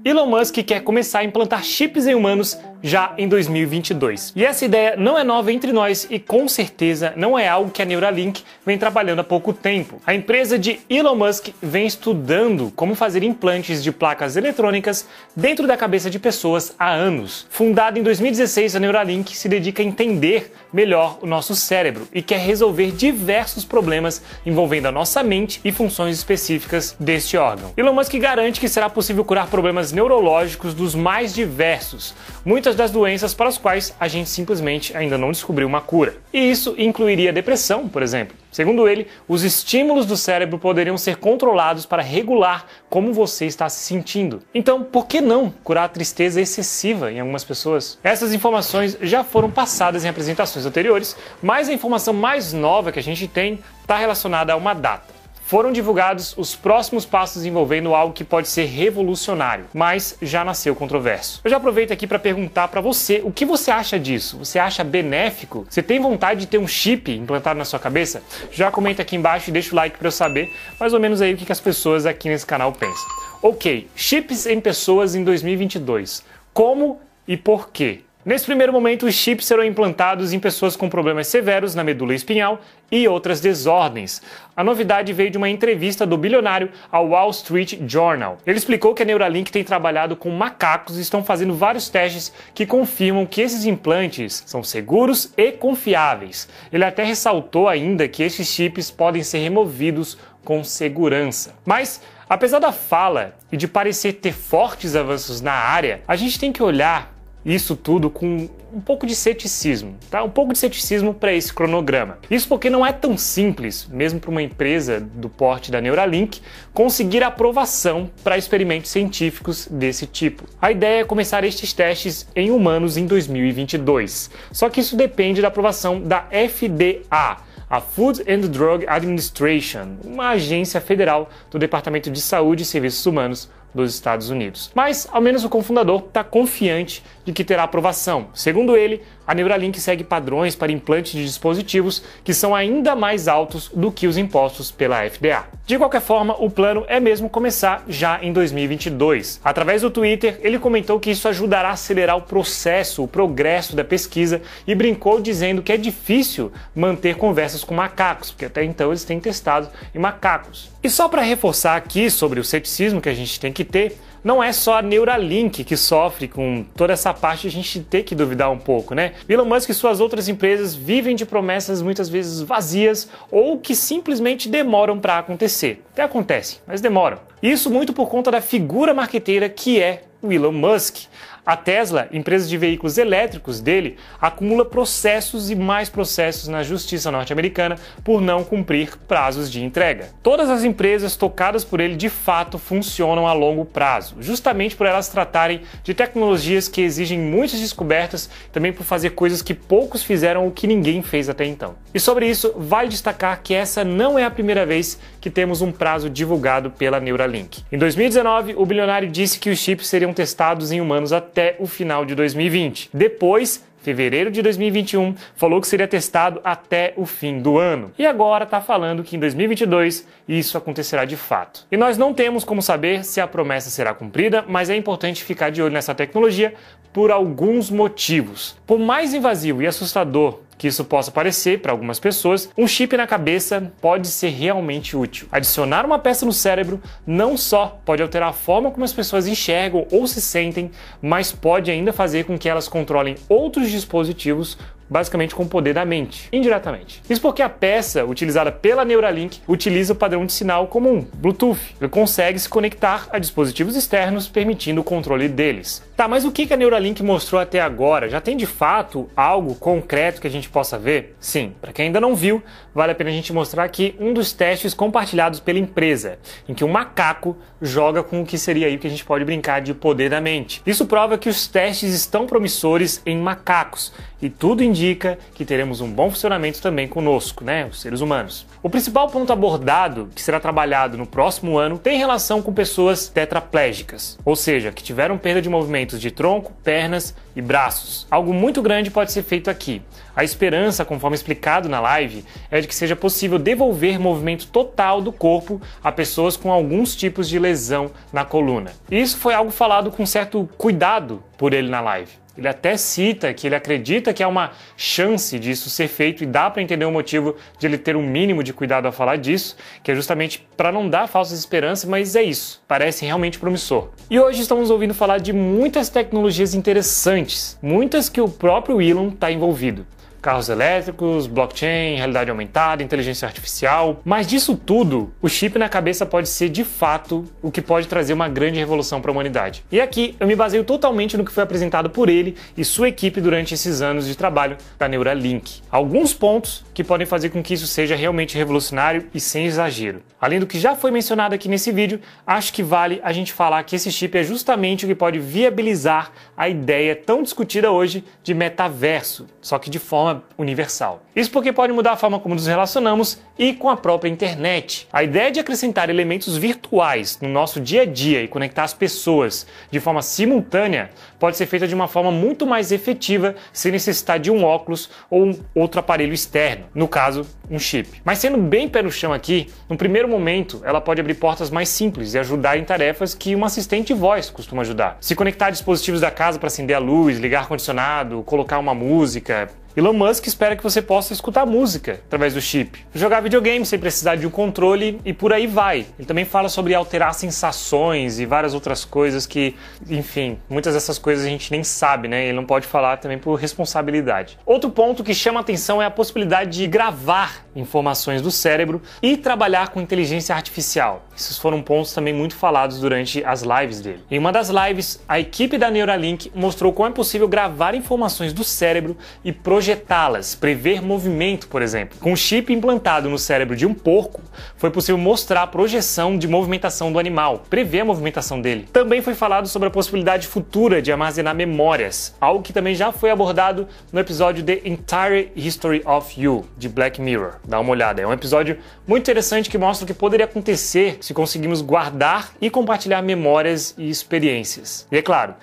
Elon Musk quer começar a implantar chips em humanos já em 2022. E essa ideia não é nova entre nós e com certeza não é algo que a Neuralink vem trabalhando há pouco tempo. A empresa de Elon Musk vem estudando como fazer implantes de placas eletrônicas dentro da cabeça de pessoas há anos. Fundada em 2016, a Neuralink se dedica a entender melhor o nosso cérebro e quer resolver diversos problemas envolvendo a nossa mente e funções específicas deste órgão. Elon Musk garante que será possível curar problemas neurológicos dos mais diversos, muitas das doenças para as quais a gente simplesmente ainda não descobriu uma cura. E isso incluiria depressão, por exemplo. Segundo ele, os estímulos do cérebro poderiam ser controlados para regular como você está se sentindo. Então, por que não curar a tristeza excessiva em algumas pessoas? Essas informações já foram passadas em apresentações anteriores, mas a informação mais nova que a gente tem está relacionada a uma data. Foram divulgados os próximos passos envolvendo algo que pode ser revolucionário, mas já nasceu controverso. Eu já aproveito aqui para perguntar para você o que você acha disso. Você acha benéfico? Você tem vontade de ter um chip implantado na sua cabeça? Já comenta aqui embaixo e deixa o like para eu saber mais ou menos aí o que as pessoas aqui nesse canal pensam. Ok, chips em pessoas em 2022. Como e por quê? Nesse primeiro momento, os chips serão implantados em pessoas com problemas severos na medula espinhal e outras desordens. A novidade veio de uma entrevista do bilionário ao Wall Street Journal. Ele explicou que a Neuralink tem trabalhado com macacos e estão fazendo vários testes que confirmam que esses implantes são seguros e confiáveis. Ele até ressaltou ainda que esses chips podem ser removidos com segurança. Mas, apesar da fala e de parecer ter fortes avanços na área, a gente tem que olhar isso tudo com um pouco de ceticismo, tá? Um pouco de ceticismo para esse cronograma. Isso porque não é tão simples, mesmo para uma empresa do porte da Neuralink, conseguir aprovação para experimentos científicos desse tipo. A ideia é começar estes testes em humanos em 2022. Só que isso depende da aprovação da FDA, a Food and Drug Administration, uma agência federal do Departamento de Saúde e Serviços Humanos dos Estados Unidos. Mas, ao menos o cofundador está confiante de que terá aprovação. Segundo ele, a Neuralink segue padrões para implantes de dispositivos que são ainda mais altos do que os impostos pela FDA. De qualquer forma, o plano é mesmo começar já em 2022. Através do Twitter, ele comentou que isso ajudará a acelerar o processo, o progresso da pesquisa e brincou dizendo que é difícil manter conversas com macacos, porque até então eles têm testado em macacos. E só para reforçar aqui sobre o ceticismo que a gente tem que ter, não é só a Neuralink que sofre com toda essa parte de a gente ter que duvidar um pouco, né? Elon Musk e suas outras empresas vivem de promessas muitas vezes vazias ou que simplesmente demoram para acontecer. Até acontece, mas demoram. Isso muito por conta da figura marqueteira que é o Elon Musk. A Tesla, empresa de veículos elétricos dele, acumula processos e mais processos na justiça norte-americana por não cumprir prazos de entrega. Todas as empresas tocadas por ele de fato funcionam a longo prazo, justamente por elas tratarem de tecnologias que exigem muitas descobertas, também por fazer coisas que poucos fizeram ou que ninguém fez até então. E sobre isso, vale destacar que essa não é a primeira vez que temos um prazo divulgado pela Neuralink. Em 2019, o bilionário disse que os chips seriam testados em humanos até o final de 2020. Depois, fevereiro de 2021, falou que seria testado até o fim do ano. E agora está falando que em 2022 isso acontecerá de fato. E nós não temos como saber se a promessa será cumprida, mas é importante ficar de olho nessa tecnologia por alguns motivos. Por mais invasivo e assustador que isso possa parecer para algumas pessoas, um chip na cabeça pode ser realmente útil. Adicionar uma peça no cérebro não só pode alterar a forma como as pessoas enxergam ou se sentem, mas pode ainda fazer com que elas controlem outros dispositivos, basicamente com o poder da mente, indiretamente. Isso porque a peça utilizada pela Neuralink utiliza o padrão de sinal comum, Bluetooth. Ele consegue se conectar a dispositivos externos, permitindo o controle deles. Tá, mas o que a Neuralink mostrou até agora? Já tem de fato algo concreto que a gente possa ver? Sim, para quem ainda não viu, vale a pena a gente mostrar aqui um dos testes compartilhados pela empresa, em que um macaco joga com o que seria aí o que a gente pode brincar de poder da mente. Isso prova que os testes estão promissores em macacos, e tudo indica que teremos um bom funcionamento também conosco, né, os seres humanos. O principal ponto abordado, que será trabalhado no próximo ano, tem relação com pessoas tetraplégicas, ou seja, que tiveram perda de movimentos de tronco, pernas e braços. Algo muito grande pode ser feito aqui. A esperança, conforme explicado na live, é de que seja possível devolver movimento total do corpo a pessoas com alguns tipos de lesão na coluna. E isso foi algo falado com certo cuidado por ele na live. Ele até cita que ele acredita que há uma chance disso ser feito e dá para entender o motivo de ele ter um mínimo de cuidado ao falar disso, que é justamente para não dar falsas esperanças, mas é isso, parece realmente promissor. E hoje estamos ouvindo falar de muitas tecnologias interessantes, muitas que o próprio Elon está envolvido. Carros elétricos, blockchain, realidade aumentada, inteligência artificial. Mas disso tudo, o chip na cabeça pode ser de fato o que pode trazer uma grande revolução para a humanidade. E aqui eu me baseio totalmente no que foi apresentado por ele e sua equipe durante esses anos de trabalho da Neuralink. Alguns pontos que podem fazer com que isso seja realmente revolucionário e sem exagero. Além do que já foi mencionado aqui nesse vídeo, acho que vale a gente falar que esse chip é justamente o que pode viabilizar a ideia tão discutida hoje de metaverso, só que de forma universal. Isso porque pode mudar a forma como nos relacionamos e com a própria internet. A ideia de acrescentar elementos virtuais no nosso dia a dia e conectar as pessoas de forma simultânea pode ser feita de uma forma muito mais efetiva sem necessitar de um óculos ou um outro aparelho externo, no caso, um chip. Mas sendo bem pé no chão aqui, no primeiro momento ela pode abrir portas mais simples e ajudar em tarefas que um assistente de voz costuma ajudar. Se conectar a dispositivos da casa para acender a luz, ligar ar-condicionado, colocar uma música. Elon Musk espera que você possa escutar música através do chip, jogar videogame sem precisar de um controle e por aí vai. Ele também fala sobre alterar sensações e várias outras coisas que, enfim, muitas dessas coisas a gente nem sabe, né? Ele não pode falar também por responsabilidade. Outro ponto que chama atenção é a possibilidade de gravar informações do cérebro e trabalhar com inteligência artificial. Esses foram pontos também muito falados durante as lives dele. Em uma das lives, a equipe da Neuralink mostrou como é possível gravar informações do cérebro e projetá-las, prever movimento, por exemplo. Com o chip implantado no cérebro de um porco, foi possível mostrar a projeção de movimentação do animal, prever a movimentação dele. Também foi falado sobre a possibilidade futura de armazenar memórias, algo que também já foi abordado no episódio The Entire History of You, de Black Mirror. Dá uma olhada, é um episódio muito interessante que mostra o que poderia acontecer se conseguimos guardar e compartilhar memórias e experiências. E é claro,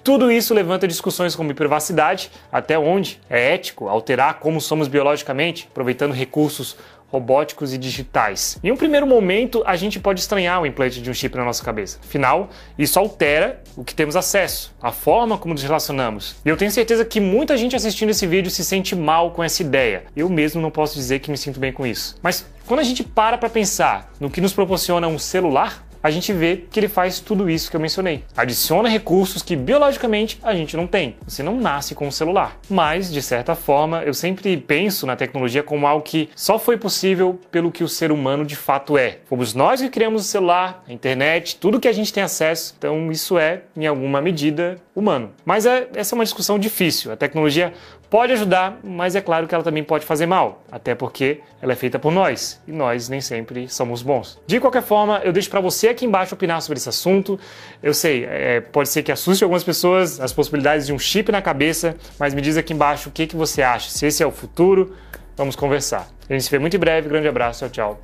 tudo isso levanta discussões como privacidade, até onde é ético alterar como somos biologicamente, aproveitando recursos robóticos e digitais. Em um primeiro momento, a gente pode estranhar o implante de um chip na nossa cabeça. Afinal, isso altera o que temos acesso, a forma como nos relacionamos. E eu tenho certeza que muita gente assistindo esse vídeo se sente mal com essa ideia. Eu mesmo não posso dizer que me sinto bem com isso. Mas quando a gente para pensar no que nos proporciona um celular, a gente vê que ele faz tudo isso que eu mencionei. Adiciona recursos que biologicamente a gente não tem. Você não nasce com um celular. Mas, de certa forma, eu sempre penso na tecnologia como algo que só foi possível pelo que o ser humano de fato é. Fomos nós que criamos o celular, a internet, tudo que a gente tem acesso. Então isso é, em alguma medida, humano. Mas essa é uma discussão difícil. A tecnologia pode ajudar, mas é claro que ela também pode fazer mal, até porque ela é feita por nós, e nós nem sempre somos bons. De qualquer forma, eu deixo para você aqui embaixo opinar sobre esse assunto. Eu sei, pode ser que assuste algumas pessoas as possibilidades de um chip na cabeça, mas me diz aqui embaixo o que você acha, se esse é o futuro, vamos conversar. A gente se vê muito em breve, grande abraço, tchau, tchau,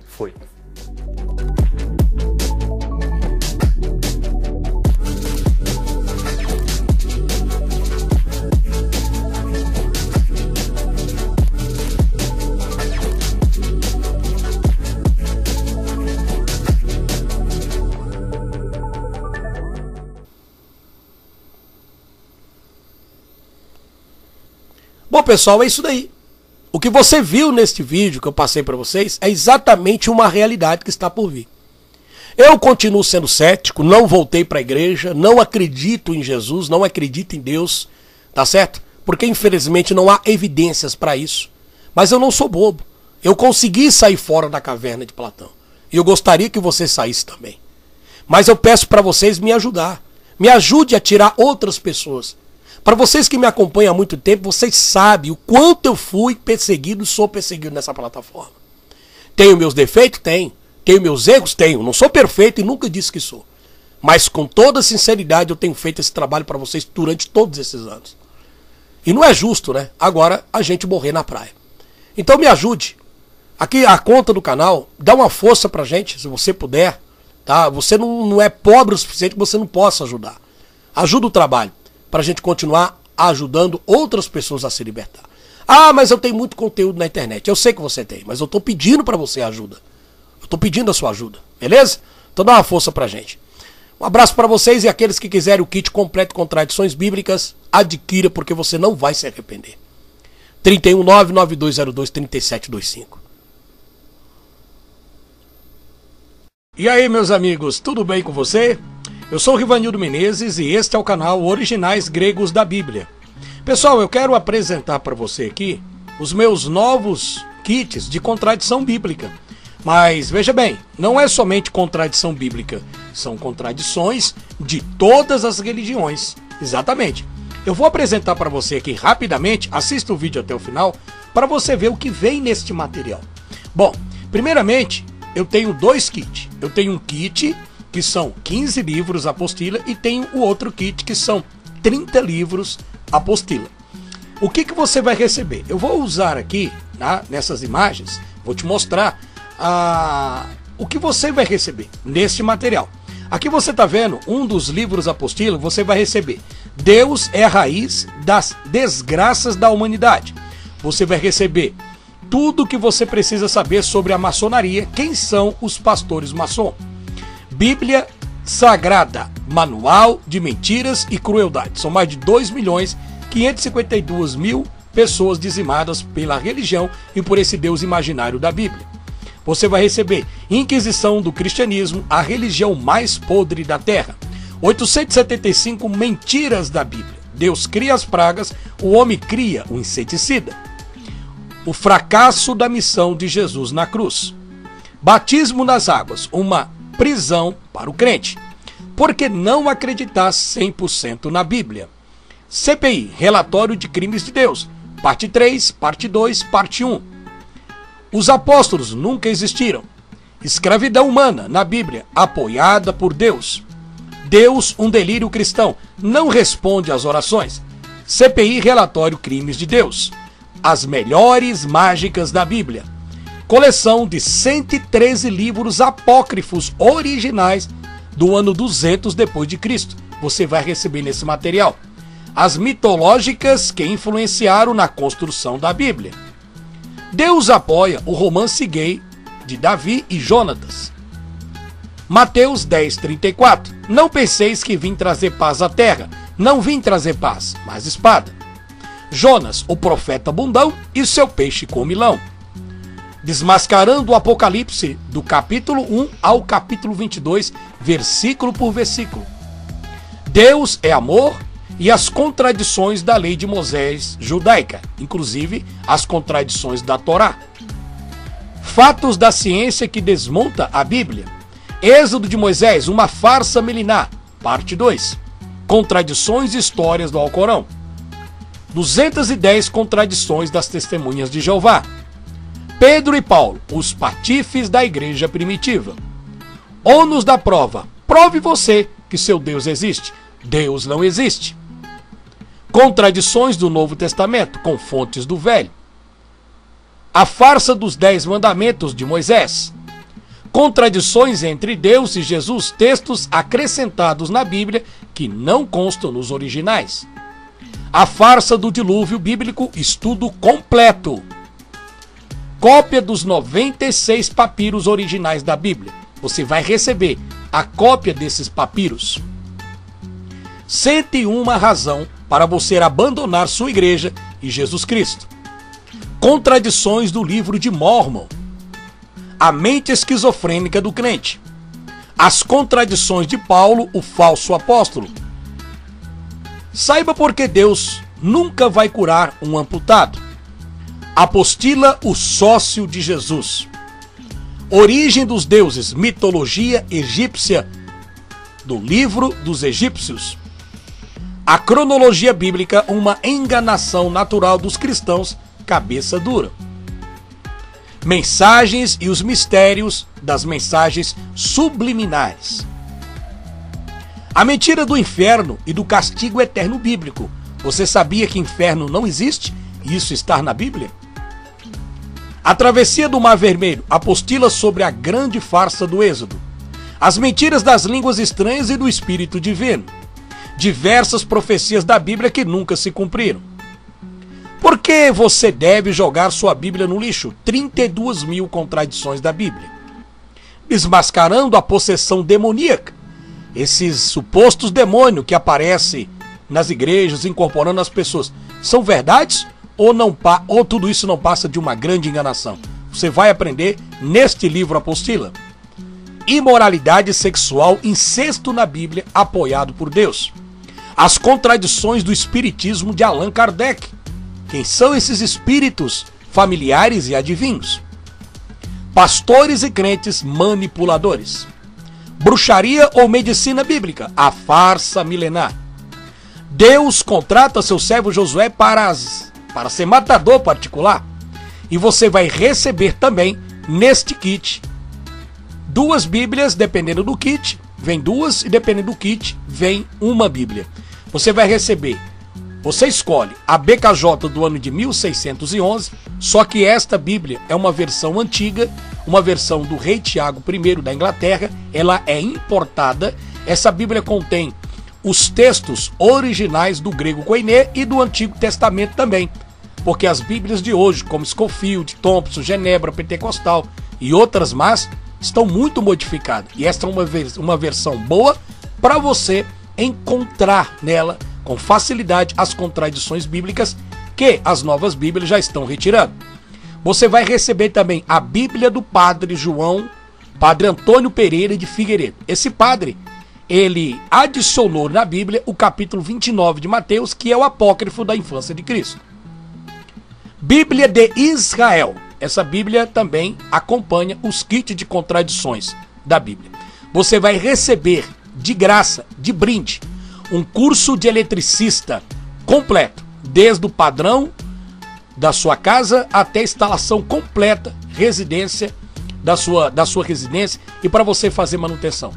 fui. Bom, pessoal, é isso daí. O que você viu neste vídeo que eu passei para vocês é exatamente uma realidade que está por vir. Eu continuo sendo cético, não voltei para a igreja, não acredito em Jesus, não acredito em Deus, tá certo? Porque infelizmente não há evidências para isso. Mas eu não sou bobo. Eu consegui sair fora da caverna de Platão. E eu gostaria que você saísse também. Mas eu peço para vocês me ajudar. Me ajude a tirar outras pessoas. Para vocês que me acompanham há muito tempo, vocês sabem o quanto eu fui perseguido, sou perseguido nessa plataforma. Tenho meus defeitos? Tenho. Tenho meus erros? Tenho. Não sou perfeito e nunca disse que sou. Mas com toda sinceridade eu tenho feito esse trabalho para vocês durante todos esses anos. E não é justo, né? Agora a gente morrer na praia. Então me ajude. Aqui a conta do canal, dá uma força pra gente, se você puder. Tá? Você não é pobre o suficiente que você não possa ajudar. Ajuda o trabalho, pra gente continuar ajudando outras pessoas a se libertar. Ah, mas eu tenho muito conteúdo na internet. Eu sei que você tem, mas eu tô pedindo pra você ajuda. Eu tô pedindo a sua ajuda, beleza? Então dá uma força pra gente. Um abraço pra vocês e aqueles que quiserem o kit completo com tradições bíblicas, adquira porque você não vai se arrepender. 31992023725. E aí, meus amigos, tudo bem com você? Eu sou o Rivanildo Menezes e este é o canal Originais Gregos da Bíblia. Pessoal, eu quero apresentar para você aqui os meus novos kits de contradição bíblica. Mas veja bem, não é somente contradição bíblica, são contradições de todas as religiões. Exatamente. Eu vou apresentar para você aqui rapidamente, assista o vídeo até o final, para você ver o que vem neste material. Bom, primeiramente, eu tenho dois kits. Eu tenho um kit que são 15 livros apostila e tenho o outro kit que são 30 livros apostila. O que você vai receber? Eu vou usar aqui, nessas imagens, vou te mostrar o que você vai receber neste material. Aqui você está vendo um dos livros apostila, você vai receber Deus é a raiz das desgraças da humanidade. Você vai receber tudo o que você precisa saber sobre a maçonaria, quem são os pastores maçom. Bíblia Sagrada, Manual de Mentiras e Crueldade. São mais de 2.552.000 pessoas dizimadas pela religião e por esse Deus imaginário da Bíblia. Você vai receber Inquisição do Cristianismo, a religião mais podre da Terra. 875 mentiras da Bíblia. Deus cria as pragas, o homem cria o inseticida. O fracasso da missão de Jesus na cruz. Batismo nas águas, uma prisão para o crente. Por que não acreditar 100% na Bíblia? CPI, Relatório de Crimes de Deus. Parte 3, parte 2, parte 1. Os apóstolos nunca existiram. Escravidão humana na Bíblia, apoiada por Deus. Deus, um delírio cristão, não responde às orações. CPI, Relatório Crimes de Deus. As melhores mágicas da Bíblia. Coleção de 113 livros apócrifos originais do ano 200 depois de Cristo. Você vai receber nesse material. As mitológicas que influenciaram na construção da Bíblia. Deus apoia o romance gay de Davi e Jonatas. Mateus 10:34. Não penseis que vim trazer paz à terra. Não vim trazer paz, mas espada. Jonas, o profeta bundão e seu peixe comilão. Desmascarando o Apocalipse do capítulo 1 ao capítulo 22, versículo por versículo. Deus é amor e as contradições da lei de Moisés judaica, inclusive as contradições da Torá. Fatos da ciência que desmonta a Bíblia. Êxodo de Moisés, uma farsa milenar, parte 2. Contradições e histórias do Alcorão. 210 contradições das testemunhas de Jeová. Pedro e Paulo, os patifes da igreja primitiva. Ônus da prova. Prove você que seu Deus existe. Deus não existe. Contradições do Novo Testamento com fontes do Velho. A farsa dos 10 mandamentos de Moisés. Contradições entre Deus e Jesus, textos acrescentados na Bíblia que não constam nos originais. A farsa do dilúvio bíblico, estudo completo. Cópia dos 96 papiros originais da Bíblia. Você vai receber a cópia desses papiros. 101 razão para você abandonar sua igreja e Jesus Cristo. Contradições do livro de Mórmon. A mente esquizofrênica do crente. As contradições de Paulo, o falso apóstolo. Saiba por que Deus nunca vai curar um amputado. Apostila, o sócio de Jesus. Origem dos deuses, mitologia egípcia, do livro dos egípcios. A cronologia bíblica, uma enganação natural dos cristãos, cabeça dura. Mensagens e os mistérios das mensagens subliminares. A mentira do inferno e do castigo eterno bíblico. Você sabia que inferno não existe e isso está na Bíblia? A travessia do Mar Vermelho, apostila sobre a grande farsa do Êxodo. As mentiras das línguas estranhas e do Espírito Divino. Diversas profecias da Bíblia que nunca se cumpriram. Por que você deve jogar sua Bíblia no lixo? 32 mil contradições da Bíblia. Desmascarando a possessão demoníaca. Esses supostos demônios que aparecem nas igrejas, incorporando as pessoas, são verdades ou tudo isso não passa de uma grande enganação? Você vai aprender neste livro apostila. Imoralidade sexual, incesto na Bíblia, apoiado por Deus. As contradições do espiritismo de Allan Kardec. Quem são esses espíritos familiares e adivinhos? Pastores e crentes manipuladores. Bruxaria ou medicina bíblica? A farsa milenar. Deus contrata seu servo Josué para ser matador particular. E você vai receber também, neste kit, 2 Bíblias, dependendo do kit, vem 2, e dependendo do kit, vem uma Bíblia. Você vai receber, você escolhe a BKJ do ano de 1611, só que esta Bíblia é uma versão antiga, uma versão do rei Tiago I da Inglaterra, ela é importada. Essa Bíblia contém os textos originais do grego koiné e do Antigo Testamento também, porque as Bíblias de hoje, como Scofield, Thompson, Genebra, Pentecostal e outras mais, estão muito modificadas. E esta é uma versão boa para você encontrar nela com facilidade as contradições bíblicas que as novas Bíblias já estão retirando. Você vai receber também a Bíblia do Padre Antônio Pereira de Figueiredo. Esse padre, ele adicionou na Bíblia o capítulo 29 de Mateus, que é o apócrifo da infância de Cristo. Bíblia de Israel. Essa Bíblia também acompanha os kits de contradições da Bíblia. Você vai receber de graça, de brinde, um curso de eletricista completo, desde o padrão da sua casa até a instalação completa, residência da sua residência e para você fazer manutenção.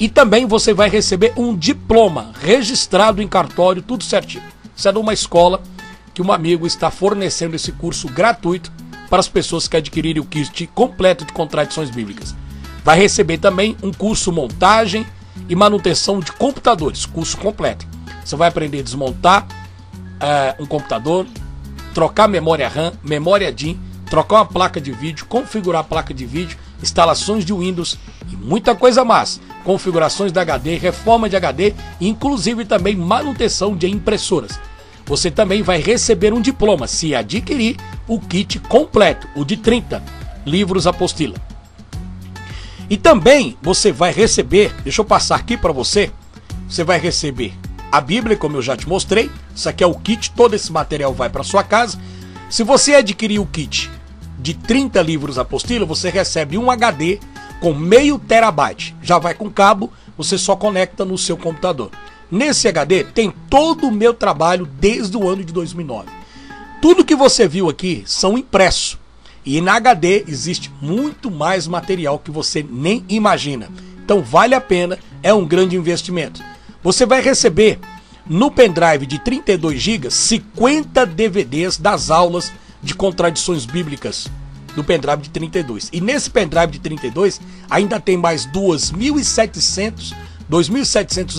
E também você vai receber um diploma registrado em cartório, tudo certinho. Isso é de uma escola que um amigo está fornecendo esse curso gratuito para as pessoas que adquirirem o kit completo de contradições bíblicas. Vai receber também um curso montagem e manutenção de computadores, curso completo. Você vai aprender a desmontar um computador, trocar memória RAM, memória DIMM, trocar uma placa de vídeo, configurar a placa de vídeo, instalações de Windows e muita coisa mais. Configurações de HD, reforma de HD, inclusive também manutenção de impressoras. Você também vai receber um diploma se adquirir o kit completo, o de 30 livros apostila. E também você vai receber, deixa eu passar aqui para você, você vai receber a Bíblia, como eu já te mostrei. Isso aqui é o kit, todo esse material vai para sua casa. Se você adquirir o kit de 30 livros apostila, você recebe um HD com meio terabyte. Já vai com cabo, você só conecta no seu computador. Nesse HD tem todo o meu trabalho desde o ano de 2009. Tudo que você viu aqui são impressos. E na HD existe muito mais material que você nem imagina. Então vale a pena, é um grande investimento. Você vai receber no pendrive de 32 GB 50 DVDs das aulas de contradições bíblicas do pendrive de 32. E nesse pendrive de 32 ainda tem mais 2.700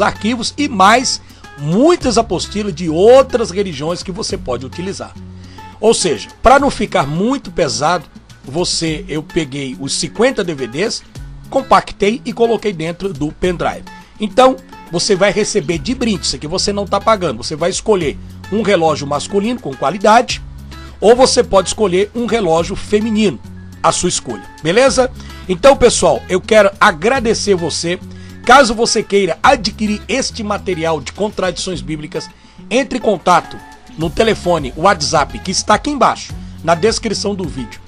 arquivos e mais muitas apostilas de outras religiões que você pode utilizar. Ou seja, para não ficar muito pesado, eu peguei os 50 DVDs, compactei e coloquei dentro do pendrive. Então, você vai receber de brinde, isso aqui você não está pagando. Você vai escolher um relógio masculino com qualidade, ou você pode escolher um relógio feminino, a sua escolha, beleza? Então, pessoal, eu quero agradecer você. Caso você queira adquirir este material de contradições bíblicas, entre em contato no telefone WhatsApp que está aqui embaixo, na descrição do vídeo,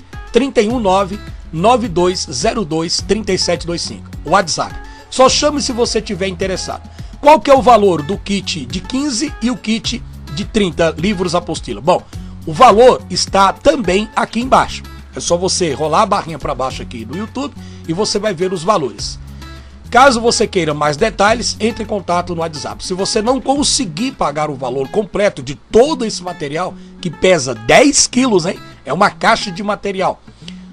319-9202-3725, WhatsApp. Só chame se você estiver interessado. Qual que é o valor do kit de 15 e o kit de 30 livros apostila? Bom, o valor está também aqui embaixo. É só você rolar a barrinha para baixo aqui do YouTube e você vai ver os valores. Caso você queira mais detalhes, entre em contato no WhatsApp. Se você não conseguir pagar o valor completo de todo esse material, que pesa 10 quilos, hein? É uma caixa de material.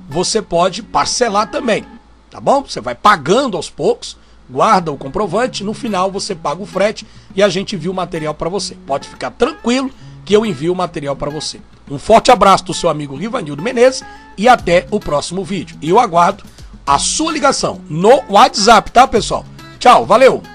Você pode parcelar também, tá bom? Você vai pagando aos poucos, guarda o comprovante, no final você paga o frete e a gente envia o material para você. Pode ficar tranquilo que eu envio o material para você. Um forte abraço do seu amigo Rivanildo Menezes e até o próximo vídeo. E eu aguardo a sua ligação no WhatsApp, tá, pessoal? Tchau, valeu!